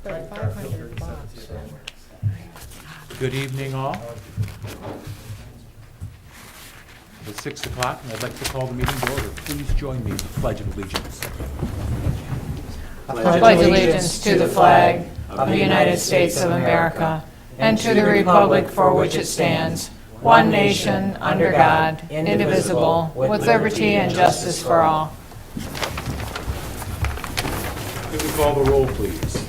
But 500 bucks. Good evening, all. It's 6 o'clock, and I'd like to call the meeting to order. Please join me in the Pledge of Allegiance. Pledge allegiance to the flag of the United States of America and to the republic for which it stands, one nation, under God, indivisible, with liberty and justice for all. Could we call the roll, please?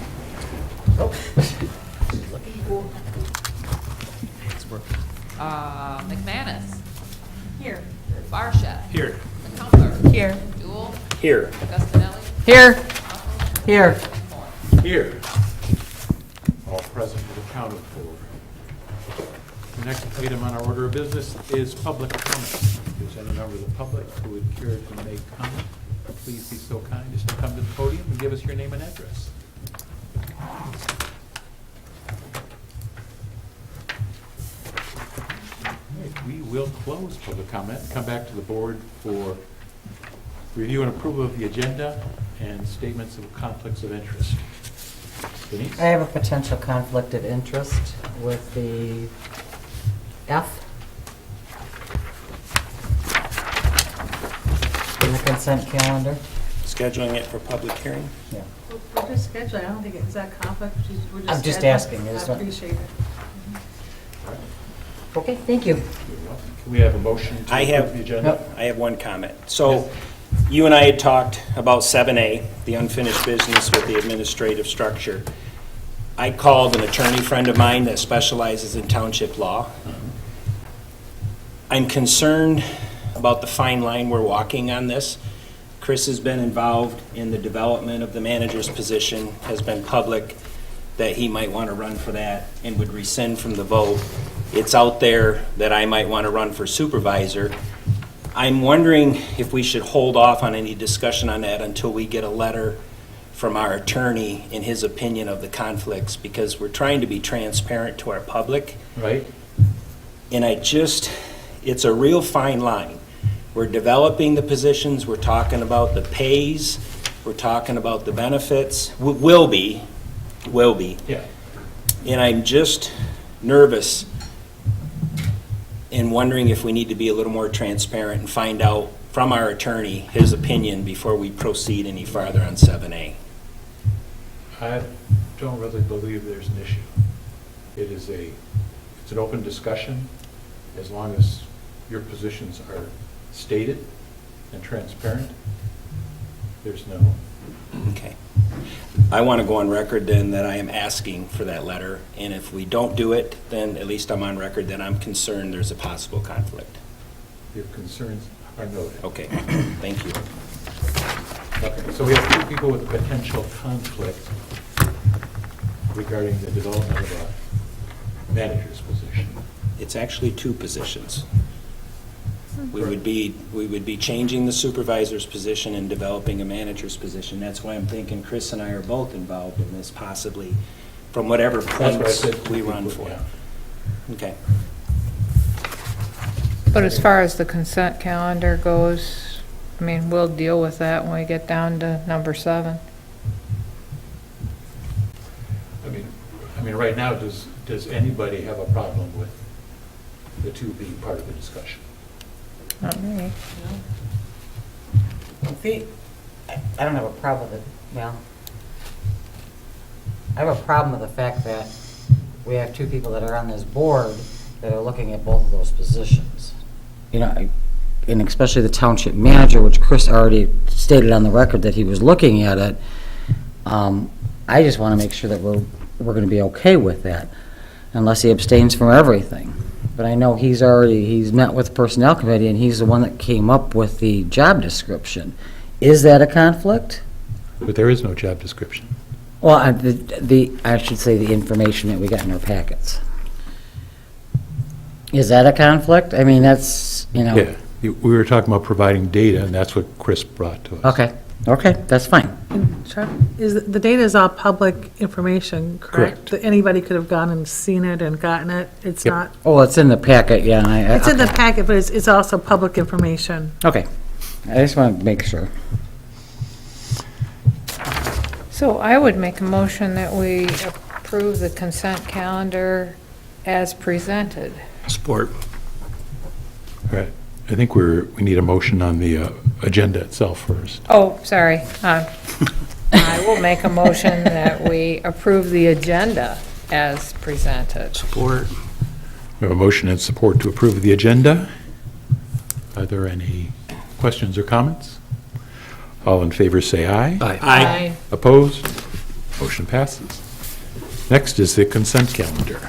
McManus. Here. Barsha. Here. McCumbler. Here. Jewell. Here. Gustinelli. Here. Here. Here. All present and accounted for. The next item on our order of business is public comment. If there's any member of the public who would care to make comment, please be so kind as to come to the podium and give us your name and address. We will close public comment and come back to the board for review and approval of the agenda and statements of conflicts of interest. Denise? I have a potential conflict of interest with the F in the consent calendar. Scheduling it for public hearing? Yeah. We're just scheduling, I don't think, is that conflict? We're I'm just scheduling. asking, is I that- appreciate it. Okay, thank you. Can we have a motion to I approve have, the agenda? I have one comment. So you and I had talked about 7A, the unfinished business with the administrative structure. I called an attorney friend of mine that specializes in township law. I'm concerned about the fine line we're walking on this. Chris has been involved in the development of the manager's position, has been public that he might want to run for that and would rescind from the vote. It's out there that I might want to run for supervisor. I'm wondering if we should hold off on any discussion on that until we get a letter from our attorney in his opinion of the conflicts, because we're trying to be transparent to our public. Right? And it's a real fine line. We're developing the positions, we're talking about the pays, we're talking about the benefits, will be. Yeah. And I'm just nervous and wondering if we need to be a little more transparent and find out from our attorney his opinion before we proceed any farther on 7A. I don't really believe there's an issue. It's an open discussion as long as your positions are stated and transparent. There's no. Okay. I want to go on record then that I am asking for that letter, and if we don't do it, then at least I'm on record that I'm concerned there's a possible conflict. Your concerns are noted. Okay, thank you. Okay, so we have two people with a potential conflict regarding the development of a manager's position. It's actually two positions. We would be changing the supervisor's position and developing a manager's position. That's why I'm thinking Chris and I are both involved in this, possibly, from whatever That's what I points said. we run for. Yeah. Okay. But as far as the consent calendar goes, I mean, we'll deal with that when we get down to number 7. I mean, right now, does anybody have a problem with the two being part of the discussion? Not me. I don't have a problem with it, well, I have a problem with the fact that we have two people that are on this board that are looking at both of those positions. You know, and especially the township manager, which Chris already stated on the record that he was looking at it. I just want to make sure that we're going to be okay with that, unless he abstains from everything. But I know he's met with the personnel committee, and he's the one that came up with the job description. Is that a conflict? But there is no job description. Well, I should say the information that we got in our packets. Is that a conflict? I mean, that's, you know. Yeah, we were talking about providing data, and that's what Chris brought to us. Okay, that's fine. Chuck, the data is all public information, correct? Correct. That anybody could have gone and seen it and gotten it? It's Yep. not, Oh, it's in the packet, yeah. it's in the okay. packet, but it's also public information. Okay, I just want to make sure. So I would make a motion that we approve the consent calendar as presented. Support. All right. I think we need a motion on the agenda itself first. Oh, sorry. I will make a motion that we approve the agenda as presented. Support. We have a motion and support to approve the agenda. Are there any questions or comments? All in favor say aye. Aye. Opposed? Motion passes. Next is the consent calendar.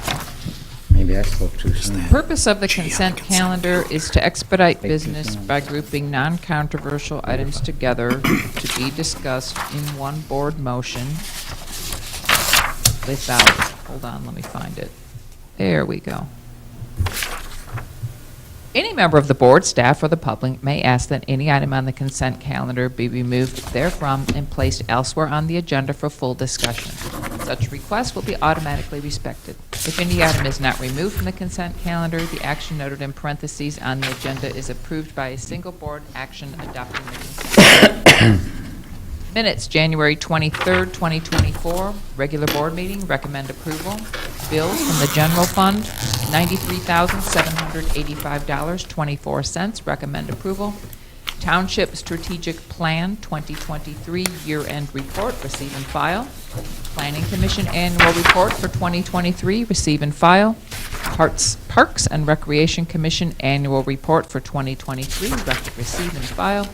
Maybe I spoke too soon. The purpose of the consent calendar is to expedite business by grouping non-controversial items together to be discussed in one board motion without, hold on, let me find it. There we go. Any member of the board, staff, or the public may ask that any item on the consent calendar be removed therefrom and placed elsewhere on the agenda for full discussion. Such requests will be automatically respected. If any item is not removed from the consent calendar, the action noted in parentheses on the agenda is approved by a single board action adopting the consent calendar. Minutes, January 23rd, 2024, regular board meeting, recommend approval. Bills from the general fund, $93,785.24, recommend approval. Township Strategic Plan 2023 Year-End Report, receive and file. Planning Commission Annual Report for 2023, receive and file. Parks and Recreation Commission Annual Report for 2023, receive and file.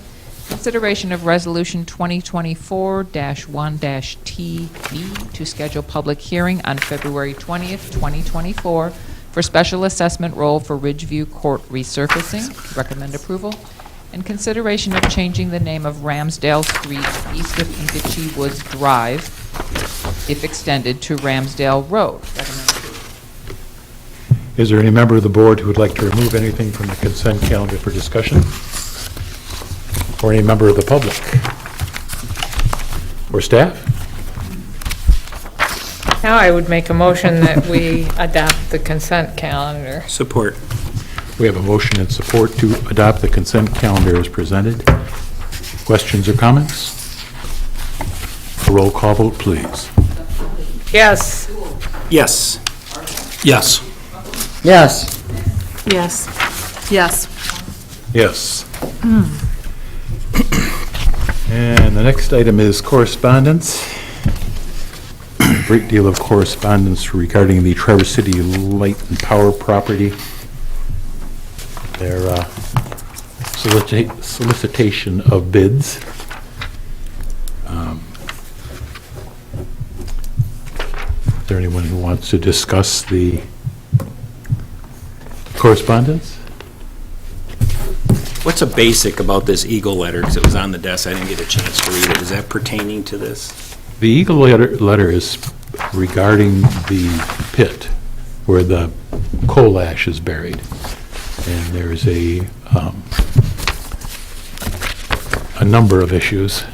Consideration of Resolution 2024-1-TB to schedule public hearing on February 20th, 2024 for special assessment roll for Ridgeview Court resurfacing. Recommend approval. And consideration of changing the name of Ramsdale Street east of Ingachee Woods Drive, if extended, to Ramsdale Road. Recommend approval. Is there any member of the board who would like to remove anything from the consent calendar for discussion? Or any member of the public? Or staff? Now I would make a motion that we adopt the consent calendar. Support. We have a motion and support to adopt the consent calendar as presented. Questions or comments? A roll call vote, please. Yes. Yes. Yes. Yes. Yes. Yes. Yes. And the next item is correspondence. A great deal of correspondence regarding the Traverse City Light and Power property. Their solicitation of bids. Is there anyone who wants to discuss the correspondence? What's a basic about this Eagle letter? Because it was on the desk, I didn't get a chance to read it. Is that pertaining to this? The Eagle letter is regarding the pit where the coal ash is buried. And there's a number of issues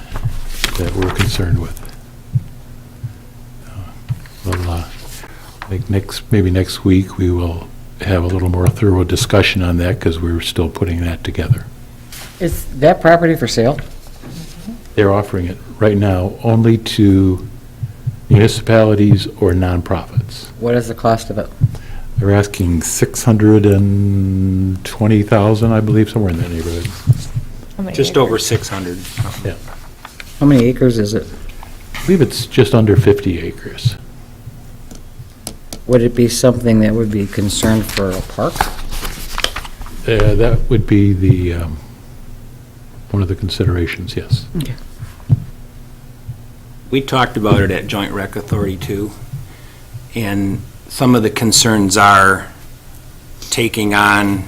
that we're concerned with. I think maybe next week we will have a little more thorough discussion on that because we're still putting that together. Is that property for sale? They're offering it right now only to municipalities or nonprofits. What is the cost of it? They're asking $620,000, I believe, somewhere in that neighborhood. Just over 600. Yeah. How many acres is it? I believe it's just under 50 acres. Would it be something that would be concerned for a park? That would be the, one of the considerations, yes. Okay. We talked about it at Joint Rec Authority too, and some of the concerns are taking on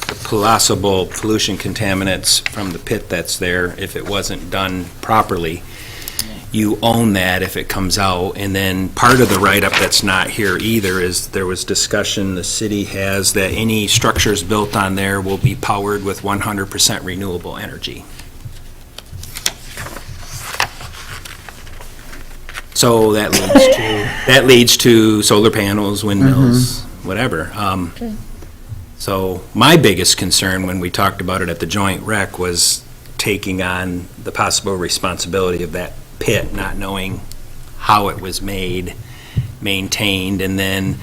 the possible pollution contaminants from the pit that's there if it wasn't done properly. You own that if it comes out, and then part of the write-up that's not here either is there was discussion the city has that any structures built on there will be powered with 100% renewable energy. So that leads to solar panels, windmills, whatever. So my biggest concern when we talked about it at the Joint Rec was taking on the possible responsibility of that pit, not knowing how it was made, maintained, and then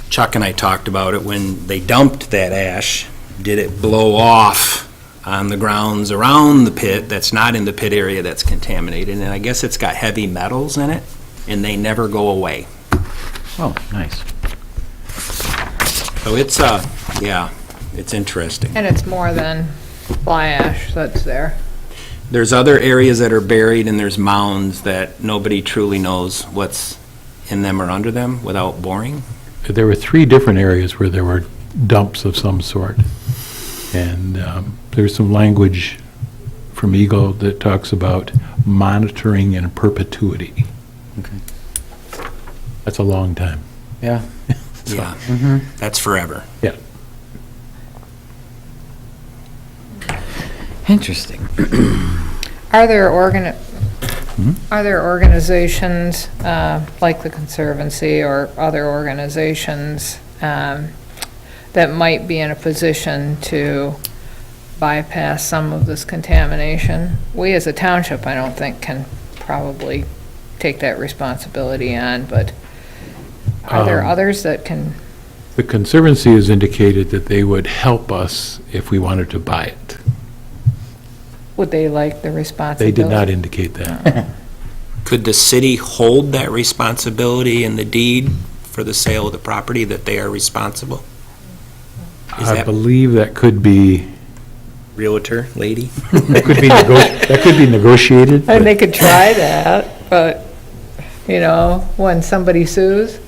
Chuck and I talked about it, when they dumped that ash, did it blow off on the grounds around the pit that's not in the pit area that's contaminated? And I guess it's got heavy metals in it, and they never go away. Oh, nice. So it's, yeah, it's interesting. And it's more than fly ash that's there. There's other areas that are buried, and there's mounds that nobody truly knows what's in them or under them without boring. There were 3 different areas where there were dumps of some sort. And there's some language from Eagle that talks about monitoring in perpetuity. Okay. That's a long time. Yeah. Yeah, that's forever. Yeah. Interesting. Are there organizations like the Conservancy or other organizations that might be in a position to bypass some of this contamination? We as a township, I don't think, can probably take that responsibility on, but are there others that can? The Conservancy has indicated that they would help us if we wanted to buy it. Would they like the They responsibility? did not indicate that. Could the city hold that responsibility in the deed for the sale of the property, that they are responsible? Is I that believe that could be, realtor lady? that could be negotiated. And they could try that, but, you know, when somebody sues,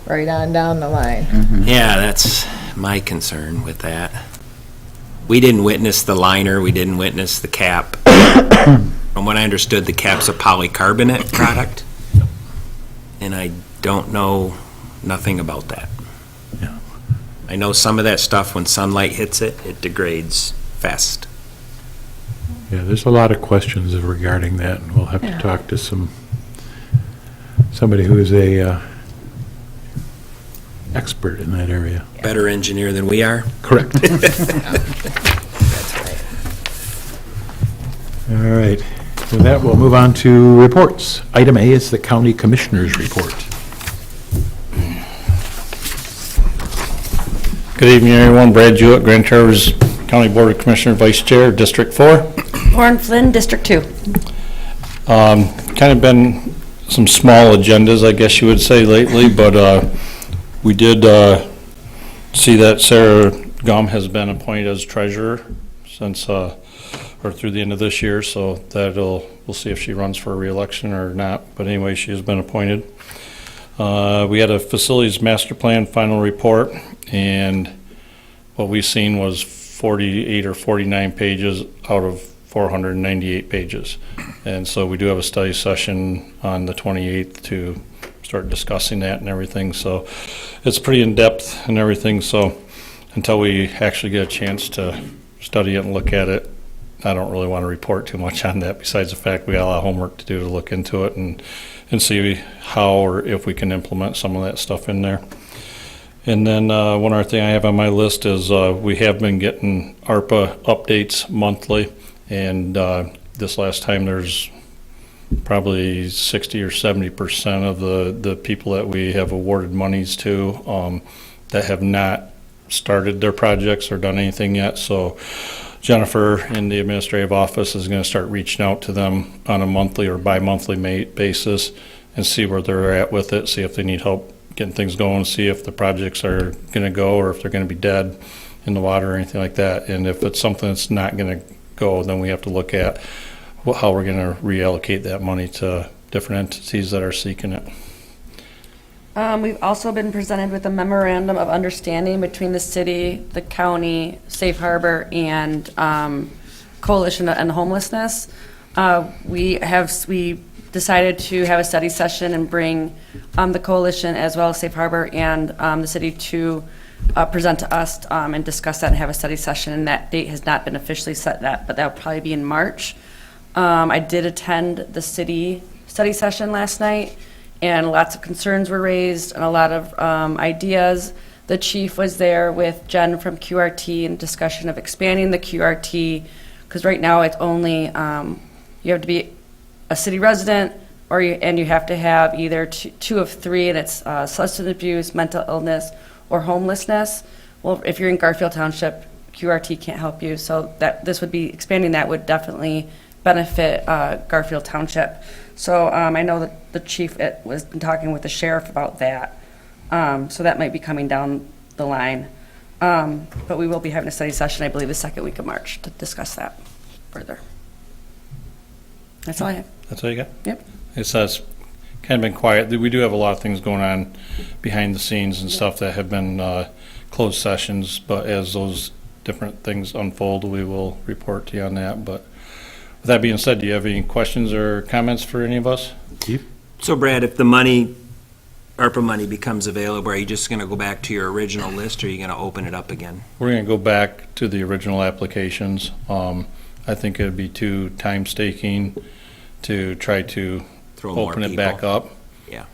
right on down the line. Yeah, that's my concern with that. We didn't witness the liner, we didn't witness the cap. From what I understood, the cap's a polycarbonate product, and I don't know nothing about that. Yeah. I know some of that stuff, when sunlight hits it, it degrades fast. Yeah, there's a lot of questions regarding that, and we'll have to talk to somebody who is a expert in that area. Better engineer than we are. Correct. All right. With that, we'll move on to reports. Item A is the County Commissioner's Report. Good evening, everyone. Brad Jewett, Grand Traverse County Board of Commissioner, Vice Chair, District 4. Warren Flynn, District 2. Kind of been some small agendas, I guess you would say, lately, but we did see that Sarah Gum has been appointed as treasurer since, or through the end of this year, so we'll see if she runs for re-election or not, but anyway, she has been appointed. We had a facilities master plan final report, and what we've seen was 48 or 49 pages out of 498 pages. And so we do have a study session on the 28th to start discussing that and everything. So it's pretty in-depth and everything. So until we actually get a chance to study it and look at it, I don't really want to report too much on that, besides the fact we got a lot of homework to do to look into it and see how or if we can implement some of that stuff in there. And then one other thing I have on my list is we have been getting ARPA updates monthly, and this last time there's probably 60 or 70% of the people that we have awarded monies to that have not started their projects or done anything yet. So Jennifer in the administrative office is going to start reaching out to them on a monthly or bi-monthly basis and see where they're at with it, see if they need help getting things going, see if the projects are going to go or if they're going to be dead in the water or anything like that. And if it's something that's not going to go, then we have to look at how we're going to reallocate that money to different entities that are seeking it. We've also been presented with a memorandum of understanding between the city, the county, Safe Harbor, and Coalition to End Homelessness. We decided to have a study session and bring the coalition as well as Safe Harbor and the city to present to us and discuss that and have a study session. And that date has not been officially set yet, but that will probably be in March. I did attend the city study session last night, and lots of concerns were raised and a lot of ideas. The chief was there with Jen from QRT and discussion of expanding the QRT, because right now it's only, you have to be a city resident, and you have to have either two of three, and it's substance abuse, mental illness, or homelessness. Well, if you're in Garfield Township, QRT can't help you, so this would be, expanding that would definitely benefit Garfield Township. So I know that the chief was been talking with the sheriff about that, so that might be coming down the line. But we will be having a study session, I believe, the second week of March to discuss that further. That's all I have. That's all you got? Yep. It's kind of been quiet. We do have a lot of things going on behind the scenes and stuff that have been closed sessions, but as those different things unfold, we will report to you on that. But with that being said, do you have any questions or comments for any of us? So Brad, if the money, ARPA money becomes available, are you just going to go back to your original list, or are you going to open it up again? We're going to go back to the original applications. I think it'd be too time-staking to try to Throw more open it people. back up. Yeah.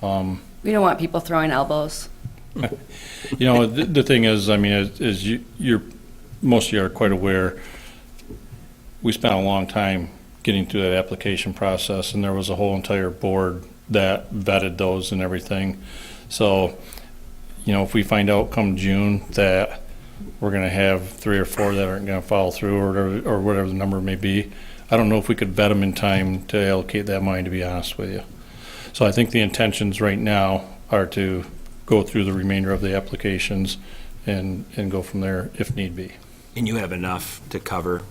We don't want people throwing elbows. You know, the thing is, I mean, most of you are quite aware, we spent a long time getting through that application process, and there was a whole entire board that vetted those and everything. So, you know, if we find out come June that we're gonna have 3 or 4 that aren't gonna follow through, or whatever the number may be, I don't know if we could vet them in time to allocate that money, to be honest with you. So I think the intentions right now are to go through the remainder of the applications and go from there if need be. And you have enough to cover,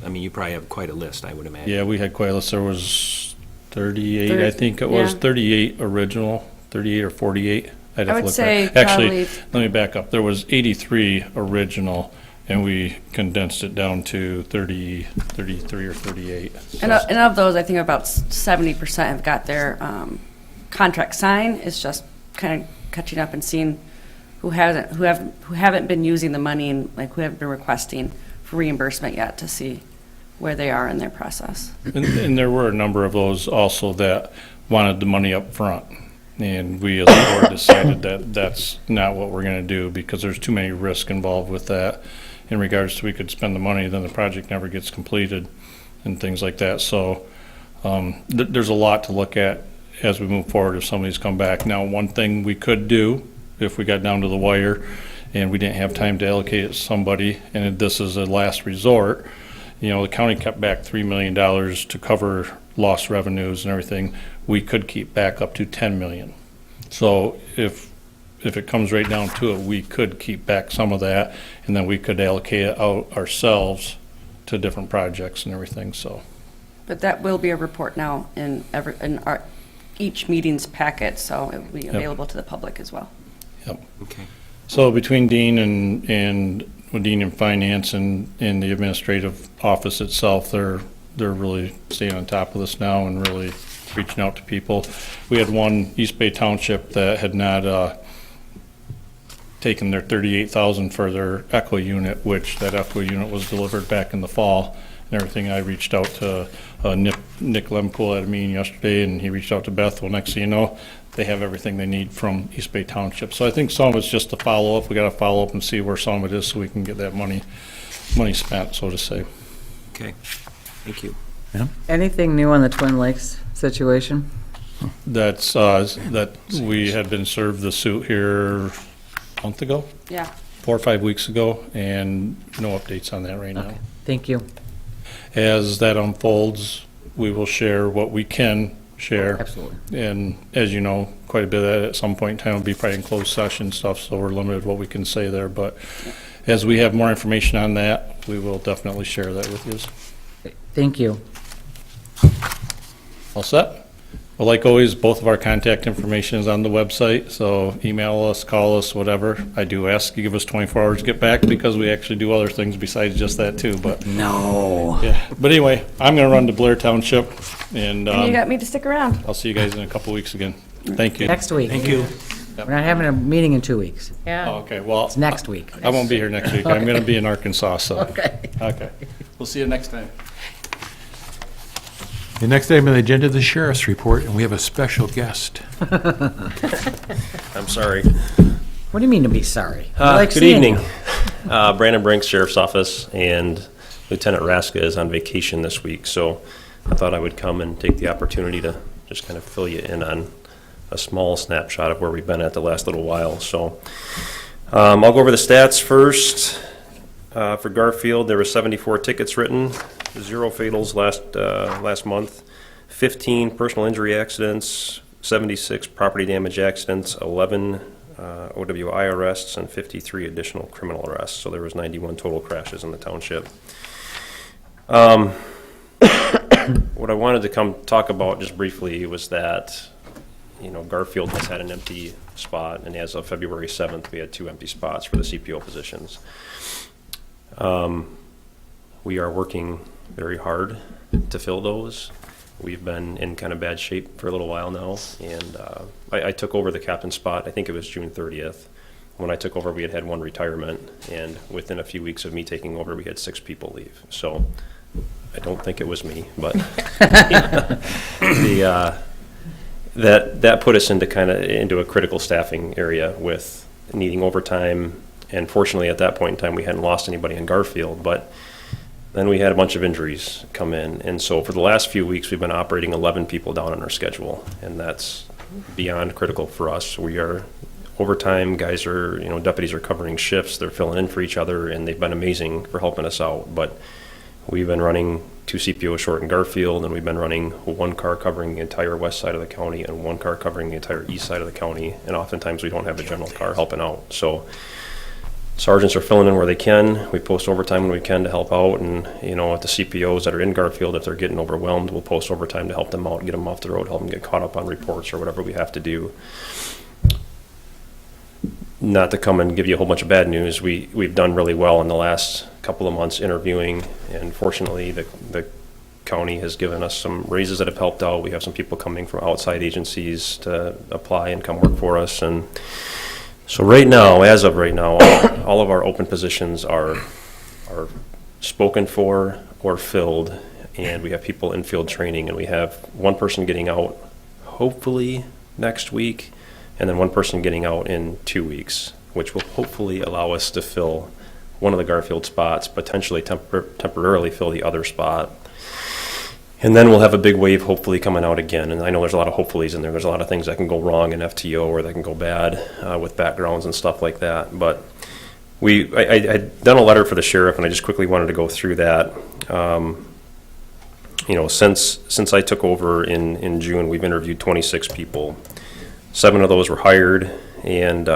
I mean, you probably have quite a list, I would imagine. Yeah, we had quite a list. There was 38, I think it was, Yeah. 38 original, 38 or 48. I'd have I to would look say back. Actually, probably, let me back up. There was 83 original, and we condensed it down to 33 or 38. and of those, I think about 70% have got their contract signed. It's just kind of catching up and seeing who haven't been using the money, and like who haven't been requesting for reimbursement yet, to see where they are in their process. And there were a number of those also that wanted the money up front. And we as a board decided that that's not what we're gonna do, because there's too many risks involved with that in regards to we could spend the money, then the project never gets completed and things like that. So there's a lot to look at as we move forward if somebody's come back. Now, one thing we could do if we got down to the wire and we didn't have time to allocate it to somebody, and this is a last resort, you know, the county kept back $3 million to cover lost revenues and everything. We could keep back up to 10 million. So if it comes right down to it, we could keep back some of that, and then we could allocate it out ourselves to different projects and everything, so. But that will be a report now in each meeting's packet, so it will be available to the public as well. Yep. Okay. So between Dean and Dean in Finance and the administrative office itself, they're really staying on top of this now and really reaching out to people. We had one East Bay Township that had not taken their $38,000 for their ECHO unit, which that ECHO unit was delivered back in the fall and everything. I reached out to Nick Lemkool at a meeting yesterday, and he reached out to Beth. Well, next thing you know, they have everything they need from East Bay Township. So I think some of it's just a follow-up. We got to follow up and see where some of it is so we can get that money spent, so to say. Okay, thank you. Anything new on the Twin Lakes situation? That's, that we had been served the suit here a month ago, Yeah. 4 or 5 weeks ago, and no updates on that right now. Okay, thank you. As that unfolds, we will share what we can share. Absolutely. And as you know, quite a bit of that at some point in time will be probably in closed session stuff, so we're limited what we can say there. But as we have more information on that, we will definitely share that with you. Thank you. All set? Well, like always, both of our contact information is on the website, so email us, call us, whatever. I do ask you give us 24 hours to get back, because we actually do other things besides just that too, but. No. Yeah, but anyway, I'm gonna run to Blair Township, and And you got me to stick around. I'll see you guys in a couple weeks again. Thank you. Next week. Thank you. We're not having a meeting in 2 weeks. Oh, Yeah. okay, well, It's next week. I won't be here next week. I'm gonna be in Arkansas, so. Okay. Okay. We'll see you next time. The next item on the agenda is the sheriff's report, and we have a special guest. I'm sorry. What do you mean to be sorry? I like Good seeing evening. you. Brandon Brinks, Sheriff's Office, and Lieutenant Raska is on vacation this week, so I thought I would come and take the opportunity to just kind of fill you in on a small snapshot of where we've been at the last little while. So I'll go over the stats first. For Garfield, there were 74 tickets written, 0 fatals last month, 15 personal injury accidents, 76 property damage accidents, 11 OWI arrests, and 53 additional criminal arrests. So there was 91 total crashes in the township. What I wanted to come talk about just briefly was that, Garfield has had an empty spot, and as of February 7th, we had 2 empty spots for the CPO positions. We are working very hard to fill those. We've been in kind of bad shape for a little while now, and I took over the captain spot, I think it was June 30th. When I took over, we had 1 retirement, and within a few weeks of me taking over, we had 6 people leave. So I don't think it was me, but that put us into a critical staffing area with needing overtime. And fortunately, at that point in time, we hadn't lost anybody in Garfield, but then we had a bunch of injuries come in. And so for the last few weeks, we've been operating 11 people down on our schedule, and that's beyond critical for us. We are overtime, guys are, deputies are covering shifts, they're filling in for each other, and they've been amazing for helping us out. But we've been running 2 CPOs short in Garfield, and we've been running 1 car covering the entire west side of the county and 1 car covering the entire east side of the county. And oftentimes we don't have a general car helping out. So sergeants are filling in where they can. We post overtime when we can to help out. And, at the CPOs that are in Garfield, if they're getting overwhelmed, we'll post overtime to help them out, get them off the road, help them get caught up on reports or whatever we have to do. Not to come and give you a whole bunch of bad news, we've done really well in the last couple of months interviewing, and fortunately the county has given us some raises that have helped out. We have some people coming from outside agencies to apply and come work for us, and so right now, as of right now, all of our open positions are spoken for or filled, and we have people in field training, and we have 1 person getting out hopefully next week, and then 1 person getting out in 2 weeks, which will hopefully allow us to fill one of the Garfield spots, potentially temporarily fill the other spot. And then we'll have a big wave hopefully coming out again. And I know there's a lot of hopefullys in there. There's a lot of things that can go wrong in FTO or that can go bad with backgrounds and stuff like that. But I'd done a letter for the sheriff, and I just quickly wanted to go through that. Since I took over in June, we've interviewed 26 people. 7 of those were hired, and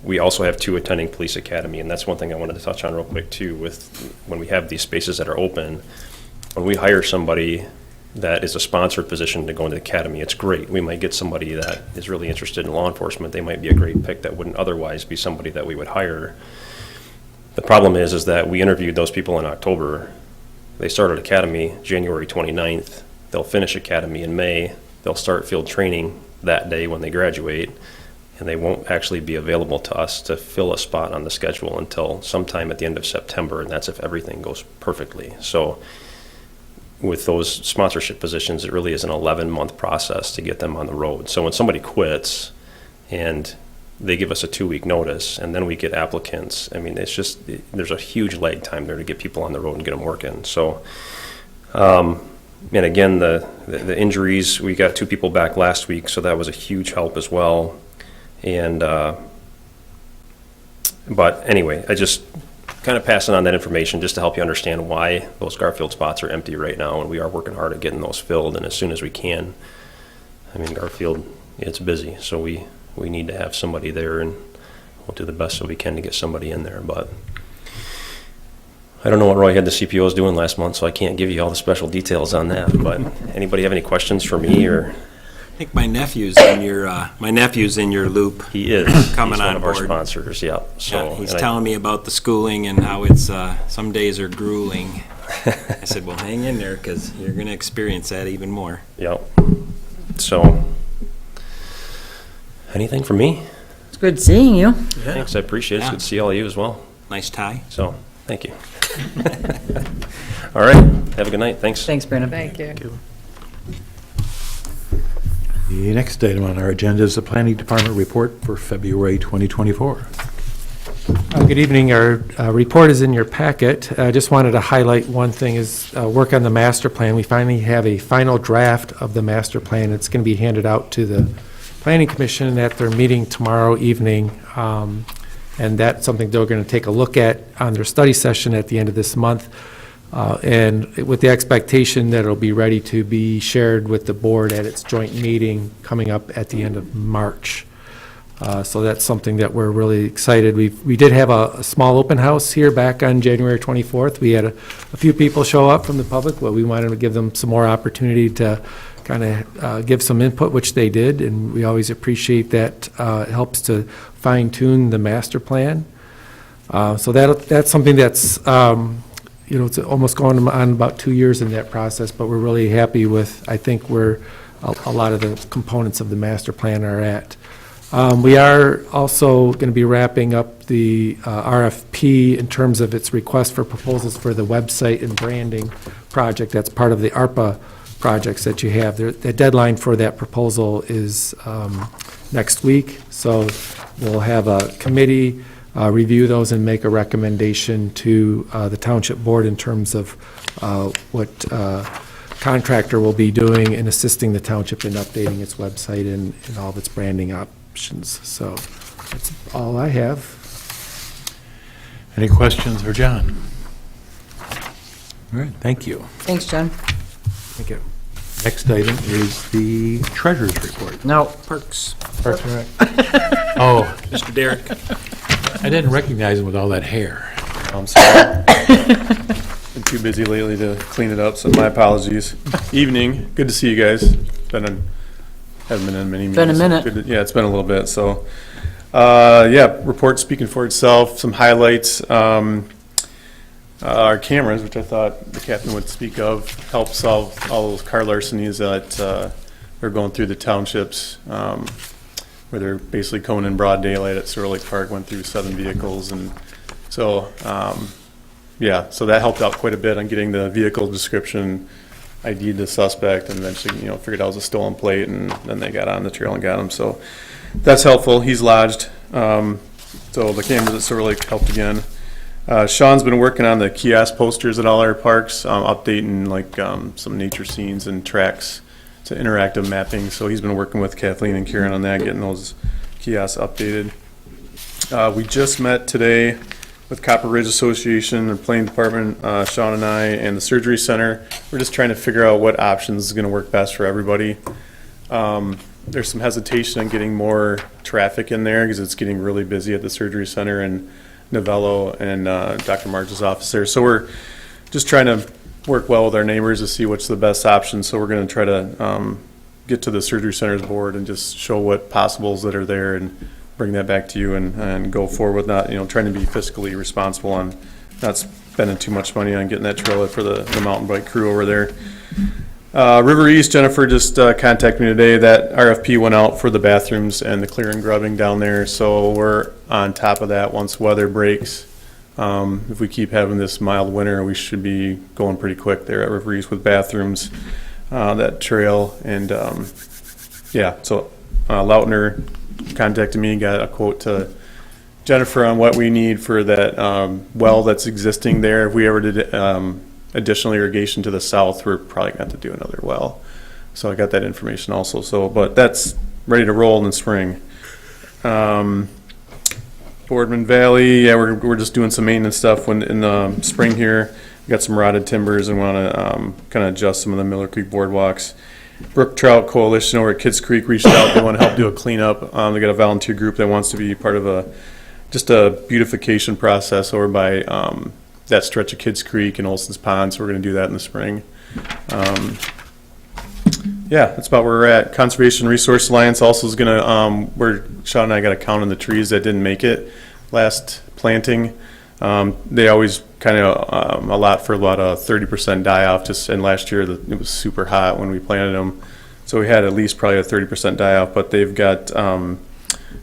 we also have 2 attending police academy, and that's one thing I wanted to touch on real quick too. With when we have these spaces that are open, when we hire somebody that is a sponsored position to go into the academy, it's great. We might get somebody that is really interested in law enforcement. They might be a great pick that wouldn't otherwise be somebody that we would hire. The problem is that we interviewed those people in October. They started academy January 29th. They'll finish academy in May. They'll start field training that day when they graduate, and they won't actually be available to us to fill a spot on the schedule until sometime at the end of September, and that's if everything goes perfectly. So with those sponsorship positions, it really is an 11-month process to get them on the road. So when somebody quits and they give us a 2-week notice and then we get applicants, I mean, there's a huge lag time there to get people on the road and get them working. So, and again, the injuries, we got 2 people back last week, so that was a huge help as well. And, but anyway, I just kind of passing on that information just to help you understand why those Garfield spots are empty right now, and we are working hard at getting those filled, and as soon as we can. I mean, Garfield, it's busy, so we need to have somebody there, and we'll do the best so we can to get somebody in there. But I don't know what Roy had the CPOs doing last month, so I can't give you all the special details on that. But anybody have any questions for me? Or I think my nephew's in your loop. He is coming He's on one of our board. sponsors. Yeah. So Yeah, he's and telling me about the schooling and how it's some days are grueling. I said, well, hang in there because you're going to experience that even more. Yep. So, anything from me? It's good seeing you. Thanks, I appreciate it. It's Yeah. good to see all of you as well. Nice tie. So, thank you. All right. Have a good night. Thanks. Thanks, Brandon. Thank you. The next item on our agenda is the Planning Department report for February 2024. Good evening. Our report is in your packet. I just wanted to highlight one thing is work on the master plan. We finally have a final draft of the master plan. It's going to be handed out to the Planning Commission at their meeting tomorrow evening. And that's something they're going to take a look at on their study session at the end of this month. And with the expectation that it'll be ready to be shared with the board at its joint meeting coming up at the end of March. So that's something that we're really excited. We did have a small open house here back on January 24th. We had a few people show up from the public, but we wanted to give them some more opportunity to kind of give some input, which they did, and we always appreciate that. It helps to fine-tune the master plan. So that's something that's, it's almost going on about 2 years in that process, but we're really happy with, I think, where a lot of the components of the master plan are at. We are also going to be wrapping up the RFP in terms of its request for proposals for the website and branding project. That's part of the ARPA projects that you have. The deadline for that proposal is next week, so we'll have a committee review those and make a recommendation to the Township Board in terms of what contractor will be doing and assisting the township in updating its website and all of its branding options. So that's all I have. Any questions for John? All right, thank you. Thanks, John. Thank you. Next item is the treasurer's report. No. Parks. Parks and Rec. Oh, Mr. Derek. I didn't recognize him with all that hair. I'm sorry. Been too busy lately to clean it up, so my apologies. Evening, good to see you guys. Haven't been in many meetings. Been a minute. Yeah, it's been a little bit, so. Report speaking for itself, some highlights. Our cameras, which I thought the captain would speak of, help solve all those car larcenies that are going through the townships, where they're basically coming in broad daylight at Silver Lake Park, went through 7 vehicles, and so, so that helped out quite a bit on getting the vehicle description, ID'd the suspect, and eventually, figured out it was a stolen plate, and then they got on the trail and got him, so that's helpful. He's lodged, so the cameras at Silver Lake helped again. Sean's been working on the kiosk posters at all our parks, updating some nature scenes and tracks to interactive mapping. So he's been working with Kathleen and Karen on that, getting those kiosks updated. We just met today with Copper Ridge Association, the planning department, Sean and I, and the surgery center. We're just trying to figure out what options is going to work best for everybody. There's some hesitation on getting more traffic in there because it's getting really busy at the surgery center and Novello and Dr. Marge's office there. So we're just trying to work well with our neighbors to see what's the best option. So we're going to try to get to the surgery center's board and just show what possibles that are there and bring that back to you and go forward with not, trying to be fiscally responsible on not spending too much money on getting that trailer for the mountain bike crew over there. River East, Jennifer just contacted me today. That RFP went out for the bathrooms and the clearing grubbing down there, so we're on top of that once weather breaks. If we keep having this mild winter, we should be going pretty quick there at River East with bathrooms, that trail, and so Lautner contacted me, got a quote to Jennifer on what we need for that well that's existing there. If we ever did additional irrigation to the south, we're probably going to have to do another well. So I got that information also. So, but that's ready to roll in the spring. Boardman Valley, we're just doing some maintenance stuff in the spring here. We got some rotted timbers and want to kind of adjust some of the Miller Creek boardwalks. Brook Trout Coalition over at Kids Creek reached out. They want to help do a cleanup. They got a volunteer group that wants to be part of just a beautification process over by that stretch of Kids Creek and Olson's Pond, so we're going to do that in the spring. That's about where we're at. Conservation Resource Alliance also is going to, where Sean and I got a count on the trees that didn't make it last planting. They always kind of allot for about a 30% die-off, and last year it was super hot when we planted them. So we had at least probably a 30% die-off, but they've got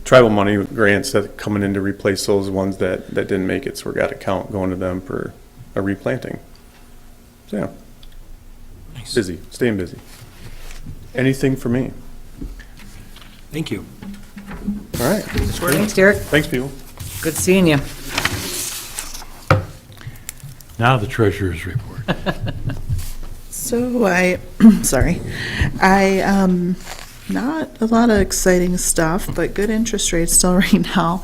tribal money grants that coming in to replace those ones that didn't make it, so we got a count going to them for a replanting. So yeah, nice. Busy, staying busy. Anything for me? Thank you. All right. Thanks, Derek. Thanks, people. Good seeing you. Now the treasurer's report. So sorry, not a lot of exciting stuff, but good interest rates still right now.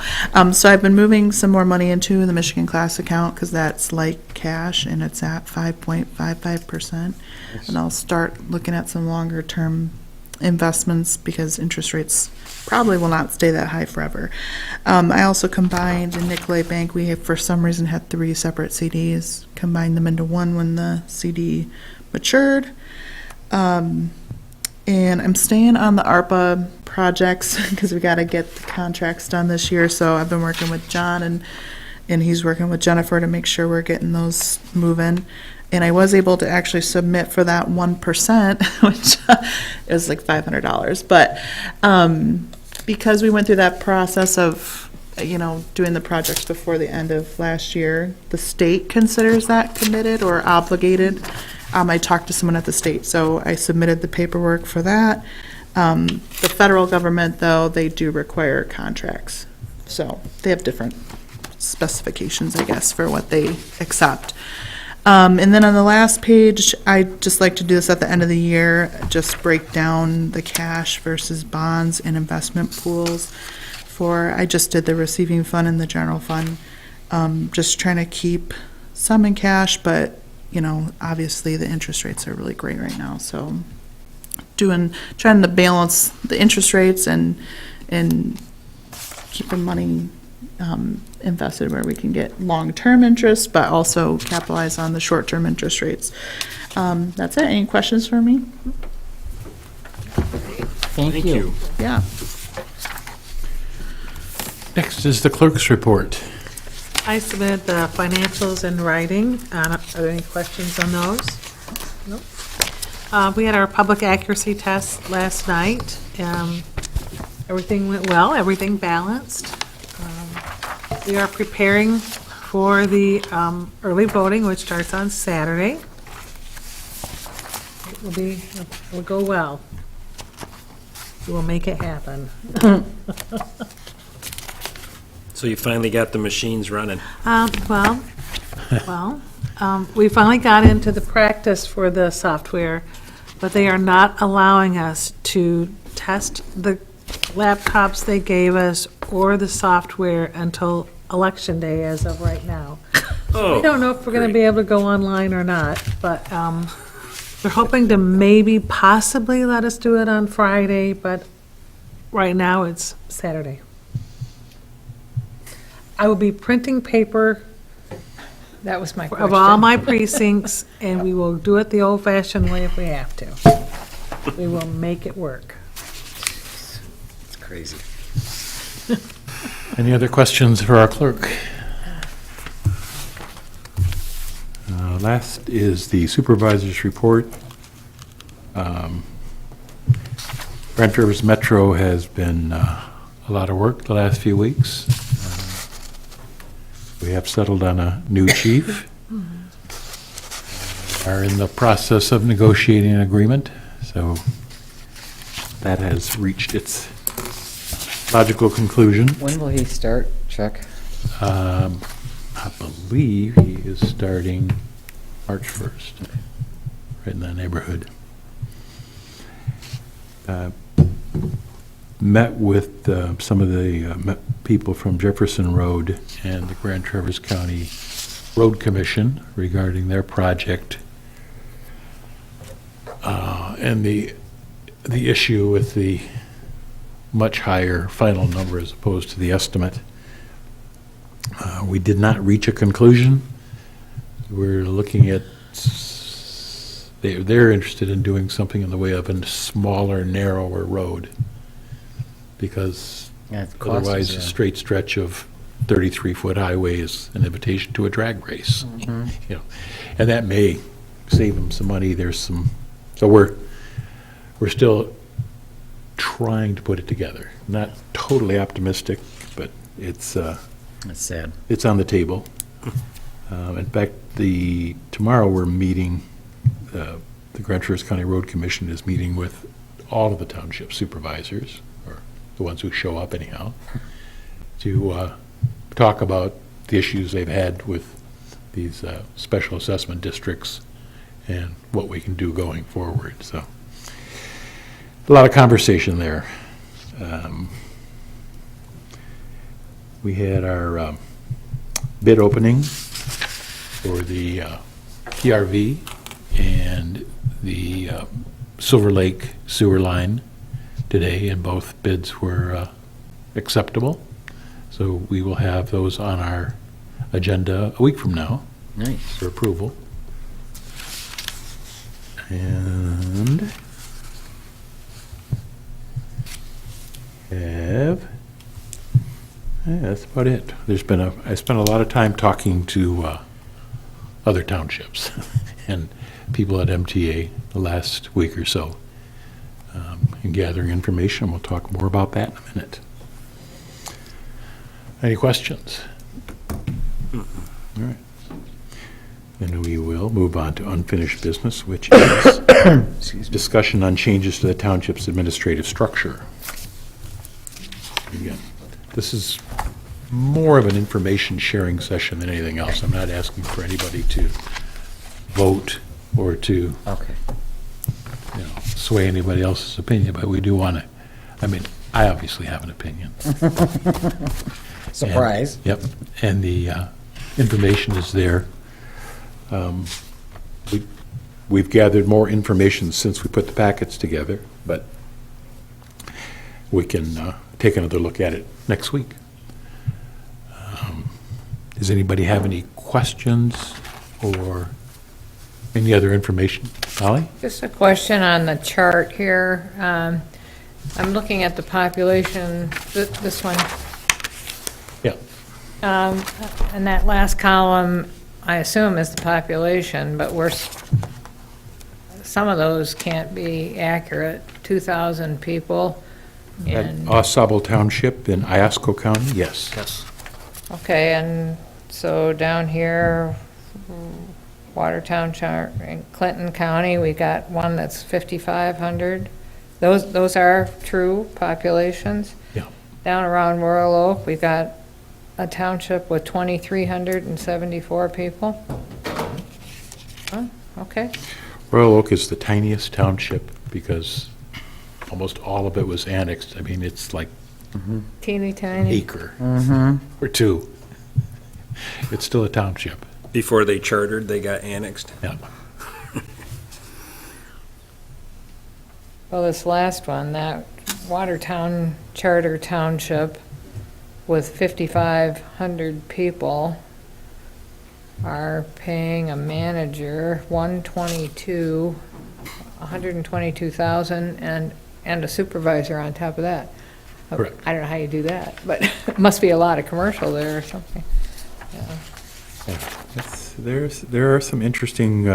So I've been moving some more money into the Michigan Class account because that's like cash and it's at 5.55%. And I'll start looking at some longer term investments because interest rates probably will not stay that high forever. I also combined in Nicolay Bank, we have for some reason had 3 separate CDs, combined them into one when the CD matured. And I'm staying on the ARPA projects because we got to get the contracts done this year. So I've been working with John and he's working with Jennifer to make sure we're getting those moving. And I was able to actually submit for that 1%, which is like $500. But because we went through that process of, doing the projects before the end of last year, the state considers that committed or obligated. I talked to someone at the state, so I submitted the paperwork for that. The federal government, though, they do require contracts. So they have different specifications, I guess, for what they accept. And then on the last page, I just like to do this at the end of the year, just break down the cash versus bonds and investment pools I just did the receiving fund and the general fund. Just trying to keep some in cash, but obviously the interest rates are really great right now. So trying to balance the interest rates and keeping money invested where we can get long-term interest, but also capitalize on the short-term interest rates. That's it. Any questions for me? Thank you. Yeah. Next is the clerk's report. I submitted the financials in writing. Are there any questions on those? Nope. We had our public accuracy test last night. Everything went well, everything balanced. We are preparing for the early voting, which starts on Saturday. It will go well. We will make it happen. So you finally got the machines running? We finally got into the practice for the software, but they are not allowing us to test the laptops they gave us or the software until Election Day as of right now. We don't know if we're going to be able to go online or not, but they're hoping to maybe possibly let us do it on Friday, but right now it's Saturday. I will be printing paper That was my question. of all my precincts, and we will do it the old-fashioned way if we have to. We will make it work. It's crazy. Any other questions for our clerk? Last is the supervisor's report. Grand Rivers Metro has been a lot of work the last few weeks. We have settled on a new chief. Are in the process of negotiating an agreement, so that has reached its logical conclusion. When will he start, Chuck? I believe he is starting March 1st, right in that neighborhood. Met with some of the people from Jefferson Road and the Grand Traverse County Road Commission regarding their project and the issue with the much higher final number as opposed to the estimate. We did not reach a conclusion. We're looking at, they're interested in doing something in the way of a smaller, narrower road, because Yeah, it costs us, otherwise yeah. a straight stretch of 33-foot highway is an invitation to a drag race. You know, and that may save them some money. There's some, so we're still trying to put it together. Not totally optimistic, but it's That's sad. it's on the table. In fact, tomorrow we're meeting, the Grand Traverse County Road Commission is meeting with all of the township supervisors, or the ones who show up anyhow, to talk about the issues they've had with these special assessment districts and what we can do going forward. So a lot of conversation there. We had our bid opening for the PRV and the Silver Lake sewer line today, and both bids were acceptable. So we will have those on our agenda a week from now. Nice. For approval. And that's about it. I spent a lot of time talking to other townships and people at MTA the last week or so, and gathering information. We'll talk more about that in a minute. Any questions? All right. Then we will move on to unfinished business, which is discussion on changes to the township's administrative structure. Again, this is more of an information sharing session than anything else. I'm not asking for anybody to vote or to Okay. sway anybody else's opinion, but we do want to, I obviously have an opinion. Surprise. Yep, and the information is there. We've gathered more information since we put the packets together, but we can take another look at it next week. Does anybody have any questions or any other information? Holly? Just a question on the chart here. I'm looking at the population, this one. Yeah. And that last column, I assume, is the population, but some of those can't be accurate. 2,000 people At in, Osable Township in Iosco County, yes. Yes. okay, and so down here, Watertown, in Clinton County, we got one that's 5,500. Those are true populations. Yeah. Down around Royal Oak, we got a township with 2,374 people. Huh, okay. Royal Oak is the tiniest township because almost all of it was annexed. It's like Teeny an tiny. acre or two. It's still a township. Before they chartered, they got annexed. Yeah. Well, this last one, that Watertown Charter Township with 5,500 people are paying a manager 122,000 and a supervisor on top of that. Correct. I don't know how you do that, but it must be a lot of commercial there or something. Yeah. Yeah. There are some interesting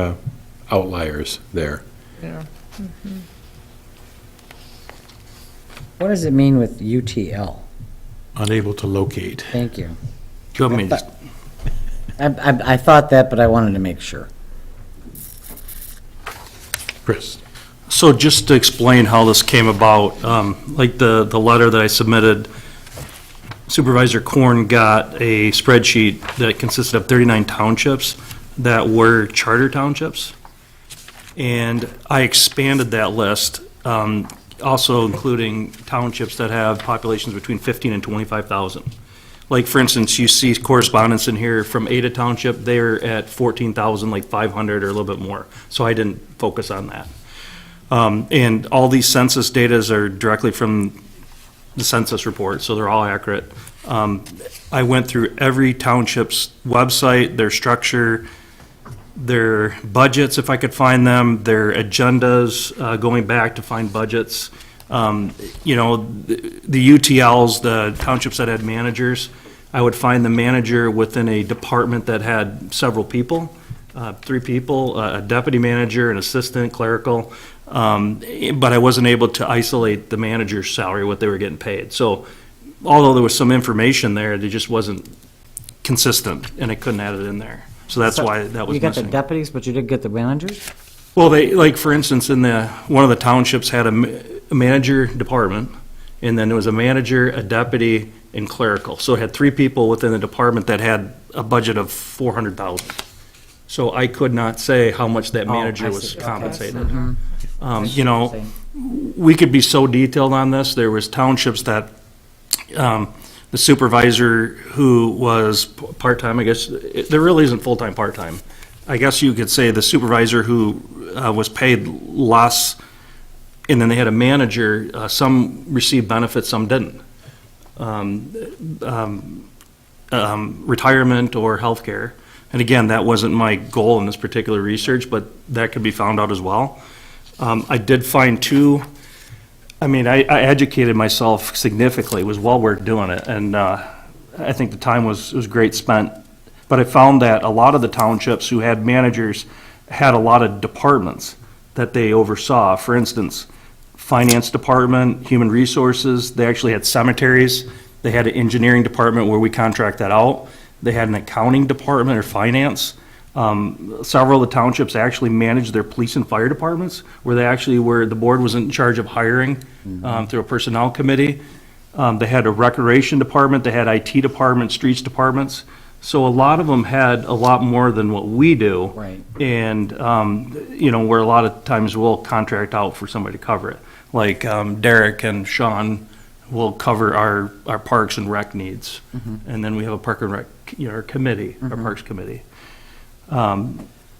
outliers there. You know. What does it mean with UTL? Unable to locate. Thank you. Do you want me to I thought that, but I wanted to make sure. Chris? So just to explain how this came about, like the letter that I submitted, Supervisor Korn got a spreadsheet that consisted of 39 townships that were charter townships. And I expanded that list, also including townships that have populations between 15 and 25,000. Like, for instance, you see correspondence in here from Ada Township, they're at 14,500 or a little bit more. So I didn't focus on that. And all these census datas are directly from the census report, so they're all accurate. I went through every township's website, their structure, their budgets, if I could find them, their agendas, going back to find budgets. The UTLs, the townships that had managers, I would find the manager within a department that had several people, 3 people, a deputy manager, an assistant, clerical, but I wasn't able to isolate the manager's salary, what they were getting paid. So although there was some information there, it just wasn't consistent, and I couldn't add it in there. So that's why that was You got the missing. deputies, but you didn't get the managers? Well, they, like, for instance, one of the townships had a manager department, and then there was a manager, a deputy, and clerical. So it had 3 people within the department that had a budget of 400,000. So I could not say how much that manager I was see. Okay. compensated. I see You what know, you're saying. we could be so detailed on this. There was townships that the supervisor who was part-time, I guess, there really isn't full-time, part-time. I guess you could say the supervisor who was paid less, and then they had a manager, some received benefits, some didn't. Retirement or healthcare. And again, that wasn't my goal in this particular research, but that could be found out as well. I did find 2, I mean, I educated myself significantly. It was well worth doing it, and I think the time was great spent. But I found that a lot of the townships who had managers had a lot of departments that they oversaw. For instance, finance department, human resources, they actually had cemeteries. They had an engineering department where we contract that out. They had an accounting department or finance. Several of the townships actually managed their police and fire departments, where the board was in charge of hiring through a personnel committee. They had a recreation department, they had IT department, streets departments. So a lot of them had a lot more than what we do. Right. And, where a lot of times we'll contract out for somebody to cover it. Like Derek and Sean will cover our parks and rec needs. And then we have a park and rec, our committee, our parks committee.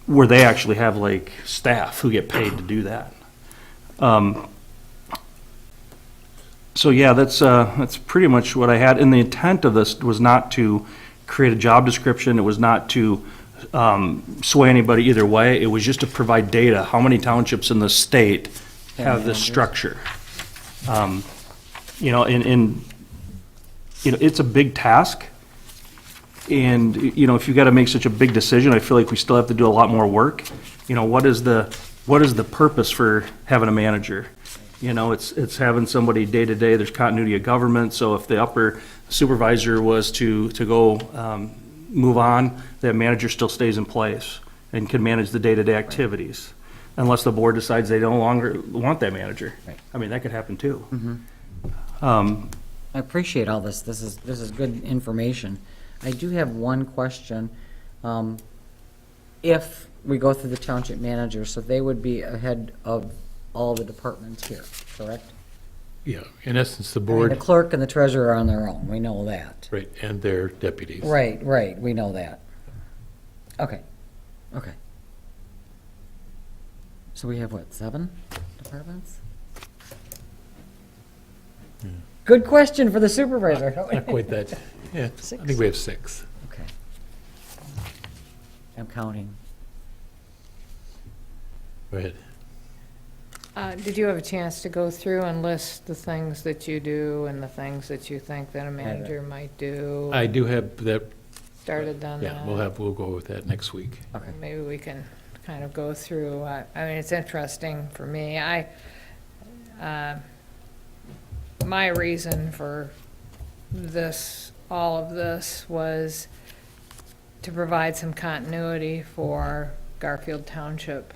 Where they actually have like staff who get paid to do that. So yeah, that's pretty much what I had. And the intent of this was not to create a job description. It was not to sway anybody either way. It was just to provide data. How many townships in the state have this structure? It's a big task. And, if you got to make such a big decision, I feel like we still have to do a lot more work. What is the purpose for having a manager? It's having somebody day to day. There's continuity of government. So if the upper supervisor was to go move on, that manager still stays in place and can manage the day-to-day activities, unless the board decides they no longer want that manager. Right. I mean, that could happen too. I appreciate all this. This is good information. I do have one question. If we go through the township manager, so they would be ahead of all the departments here, correct? Yeah, in essence, the I mean, board, the clerk and the treasurer are on their own, we know that. right, and their deputies. Right, we know that. Okay. So we have what, 7 departments? Good question for the supervisor. Not quite that, yeah, I think we have 6. Okay. I'm counting. Go ahead. Did you have a chance to go through and list the things that you do and the things that you think that a manager might do? I do have that, Started on that? yeah, we'll go with that next week. Okay. Maybe we can kind of go through, I mean, it's interesting for me. My reason for all of this was to provide some continuity for Garfield Township.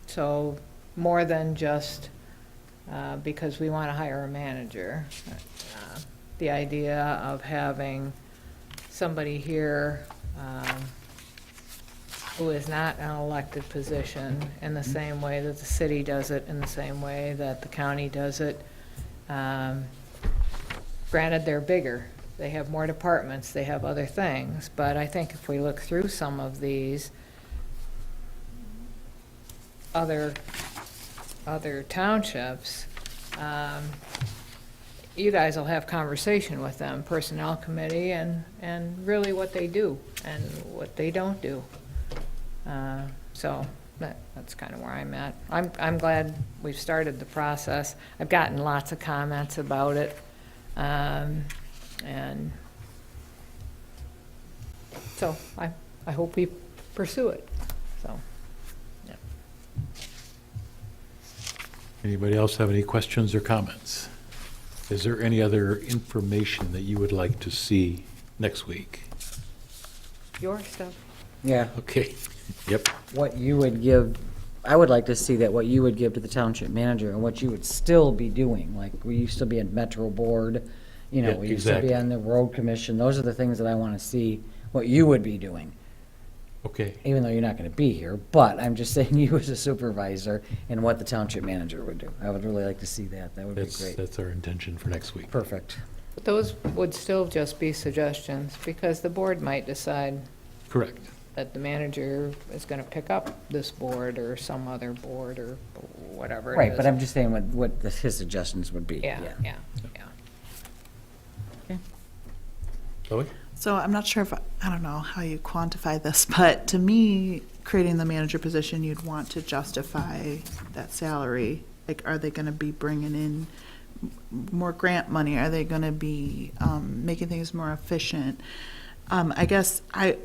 So more than just because we want to hire a manager. The idea of having somebody here who is not an elected position in the same way that the city does it, in the same way that the county does it. Granted, they're bigger. They have more departments, they have other things, but I think if we look through some of these other townships, you guys will have conversation with them, personnel committee, and really what they do and what they don't do. So that's kind of where I'm at. I'm glad we've started the process. I've gotten lots of comments about it. And so I hope we pursue it, so, yeah. Anybody else have any questions or comments? Is there any other information that you would like to see next week? Your stuff. Yeah, Okay, yep. what you would give, I would like to see that what you would give to the township manager and what you would still be doing, like, will you still be a metro board? You know, Yeah, we used to be exactly. on the road commission. Those are the things that I want to see, what you would be doing, Okay. even though you're not going to be here. But I'm just saying you as a supervisor and what the township manager would do. I would really like to see that. That would be great. That's our intention for next week. Perfect. Those would still just be suggestions, because the board might decide Correct. that the manager is going to pick up this board or some other board or whatever it is. Right, but I'm just saying what his suggestions would be. Yeah, yeah. Chloe? So I'm not sure if, I don't know how you quantify this, but to me, creating the manager position, you'd want to justify that salary. Like, are they gonna be bringing in more grant money? Are they gonna be making things more efficient? I guess I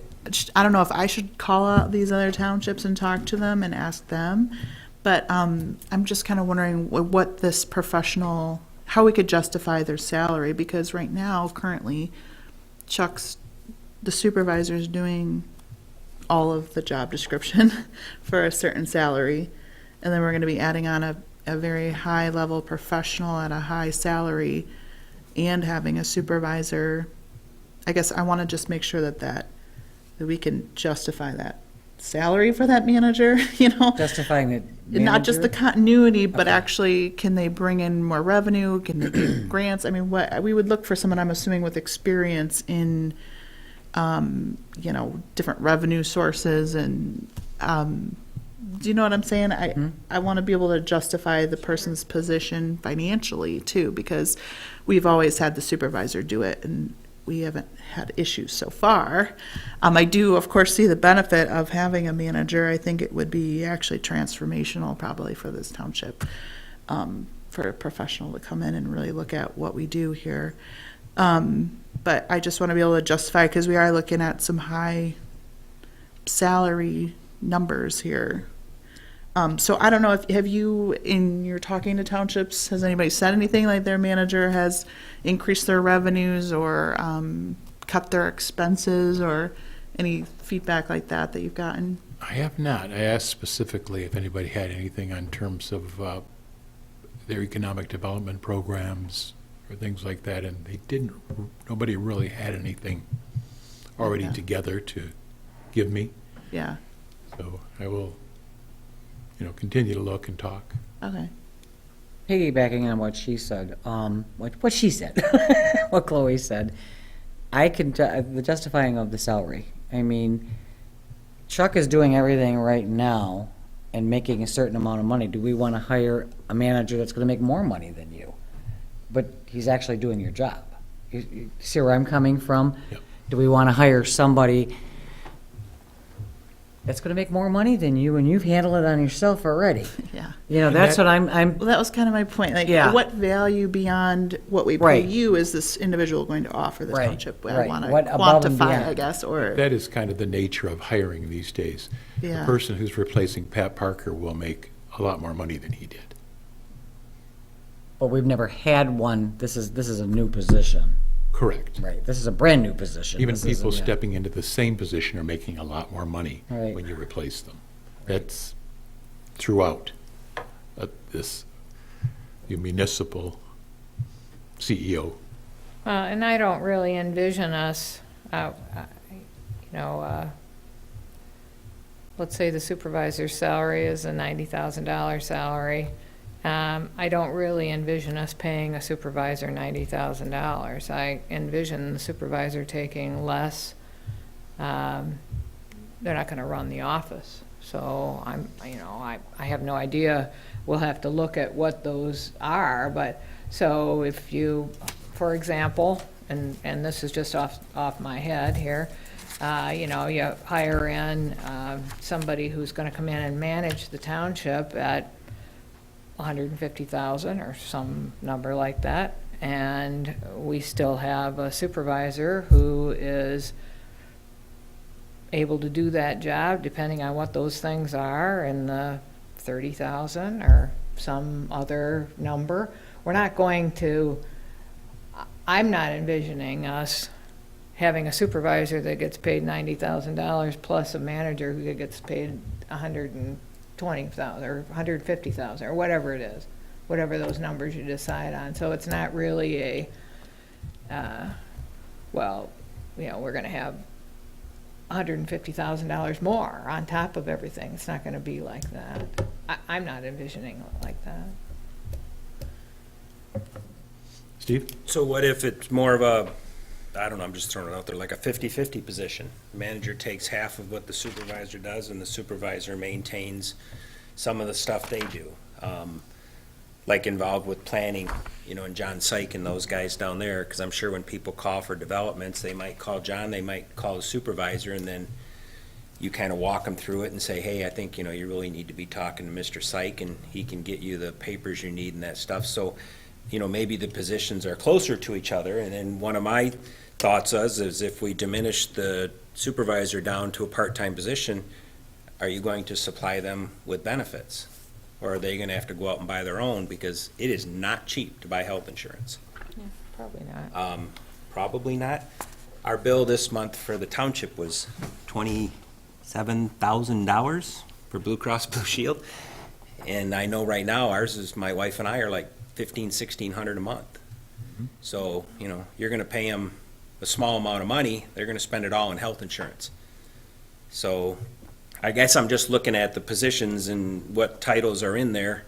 don't know if I should call out these other townships and talk to them and ask them, but I'm just kind of wondering what this professional, how we could justify their salary, because right now, currently, Chuck's, the supervisor, is doing all of the job description for a certain salary, and then we're going to be adding on a very high-level professional at a high salary and having a supervisor. I guess I want to just make sure that we can justify that salary for that manager, you know? Justifying it. Not just the continuity, but Okay. actually, can they bring in more revenue? Can they get grants? I mean, what, we would look for someone, I'm assuming, with experience in, you know, different revenue sources and, do you know what I'm saying? I want to be able to justify the person's position financially too, because we've always had the supervisor do it and we haven't had issues so far. I do, of course, see the benefit of having a manager. I think it would be actually transformational probably for this township, for a professional to come in and really look at what we do here. But I just want to be able to justify, because we are looking at some high salary numbers here. So I don't know if, have you, in your talking to townships, has anybody said anything like their manager has increased their revenues or cut their expenses, or any feedback like that you've gotten? I have not. I asked specifically if anybody had anything in terms of their economic development programs or things like that, and they didn't, nobody really had anything already Yeah. together to give me. Yeah, So I will, continue to look and talk. okay. Piggybacking on what she said, what she said, what Chloe said, I can, the justifying of the salary. I mean, Chuck is doing everything right now and making a certain amount of money. Do we want to hire a manager that's going to make more money than you? But he's actually doing your job. You see where I'm coming from? Yep. Do we want to hire somebody that's going to make more money than you, and you've handled it on yourself already? Yeah. That's what I'm, Well, that was kind of my point. Like, Yeah. what value beyond what we pay Right. you is this individual going to offer the Right, township? I right. want to What above and quantify, beyond? I guess, or, That is kind of the nature of hiring these days. The yeah. person who's replacing Pat Parker will make a lot more money than he did. but we've never had one. This is a new position. Correct. Right, this is a brand-new position. Even This isn't- people yeah. stepping into the same position are making a lot more money Right. when you replace them. That's throughout this municipal CEO. And I don't really envision us, let's say the supervisor's salary is a $90,000 salary. I don't really envision us paying a supervisor $90,000. I envision the supervisor taking less. They're not going to run the office. So I have no idea. We'll have to look at what those are. But so if you, for example, and this is just off my head here, you hire in somebody who's going to come in and manage the township at $150,000 or some number like that, and we still have a supervisor who is able to do that job, depending on what those things are, in the $30,000 or some other number. We're not going to, I'm not envisioning us having a supervisor that gets paid $90,000 plus a manager who gets paid $120,000 or $150,000 or whatever it is, whatever those numbers you decide on. So it's not really well, we're going to have $150,000 more on top of everything. It's not going to be like that. I'm not envisioning it like that. Steve? So what if it's more of a, I don't know, I'm just throwing it out there, like a 50-50 position? Manager takes half of what the supervisor does, and the supervisor maintains some of the stuff they do. Like involved with planning, and John Syke and those guys down there, because I'm sure when people call for developments, they might call John, they might call the supervisor, and then you kind of walk them through it and say, hey, I think, you really need to be talking to Mr. Syke, and he can get you the papers you need and that stuff. So, maybe the positions are closer to each other. And then one of my thoughts is if we diminish the supervisor down to a part-time position, are you going to supply them with benefits? Or are they going to have to go out and buy their own? Because it is not cheap to buy health insurance. Yeah, probably not. Probably not. Our bill this month for the township was $27,000 for Blue Cross Blue Shield. And I know right now ours is, my wife and I are like $1,500-$1,600 a month. So, you're going to pay them a small amount of money. They're going to spend it all in health insurance. So I guess I'm just looking at the positions and what titles are in there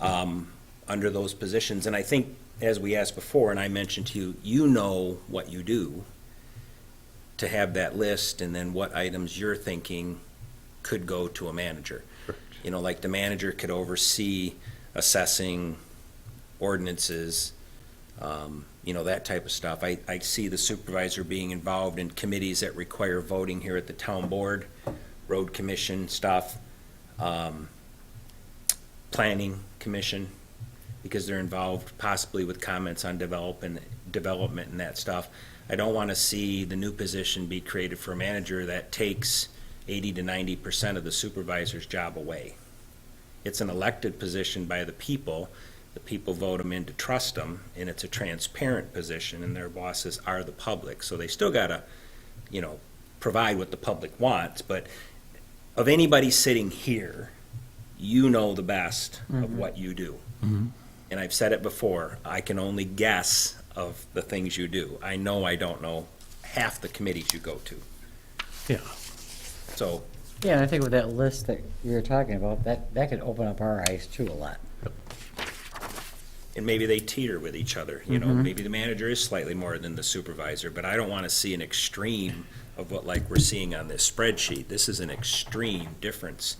under those positions. And I think, as we asked before, and I mentioned to you, you know what you do to have that list, and then what items you're thinking could go to a manager. Correct. Like the manager could oversee assessing ordinances, that type of stuff. I see the supervisor being involved in committees that require voting here at the town board, road commission stuff, planning commission, because they're involved possibly with comments on development and that stuff. I don't want to see the new position be created for a manager that takes 80 to 90% of the supervisor's job away. It's an elected position by the people. The people vote them in to trust them, and it's a transparent position, and their bosses are the public. So they still got to, provide what the public wants. But of anybody sitting here, you know the best of what you do. And I've said it before, I can only guess of the things you do. I know I don't know half the committees you go to. Yeah. So, Yeah, and I think with that list that you were talking about, that could open up our eyes too a lot. and maybe they teeter with each other, maybe the manager is slightly more than the supervisor, but I don't want to see an extreme of what like we're seeing on this spreadsheet. This is an extreme difference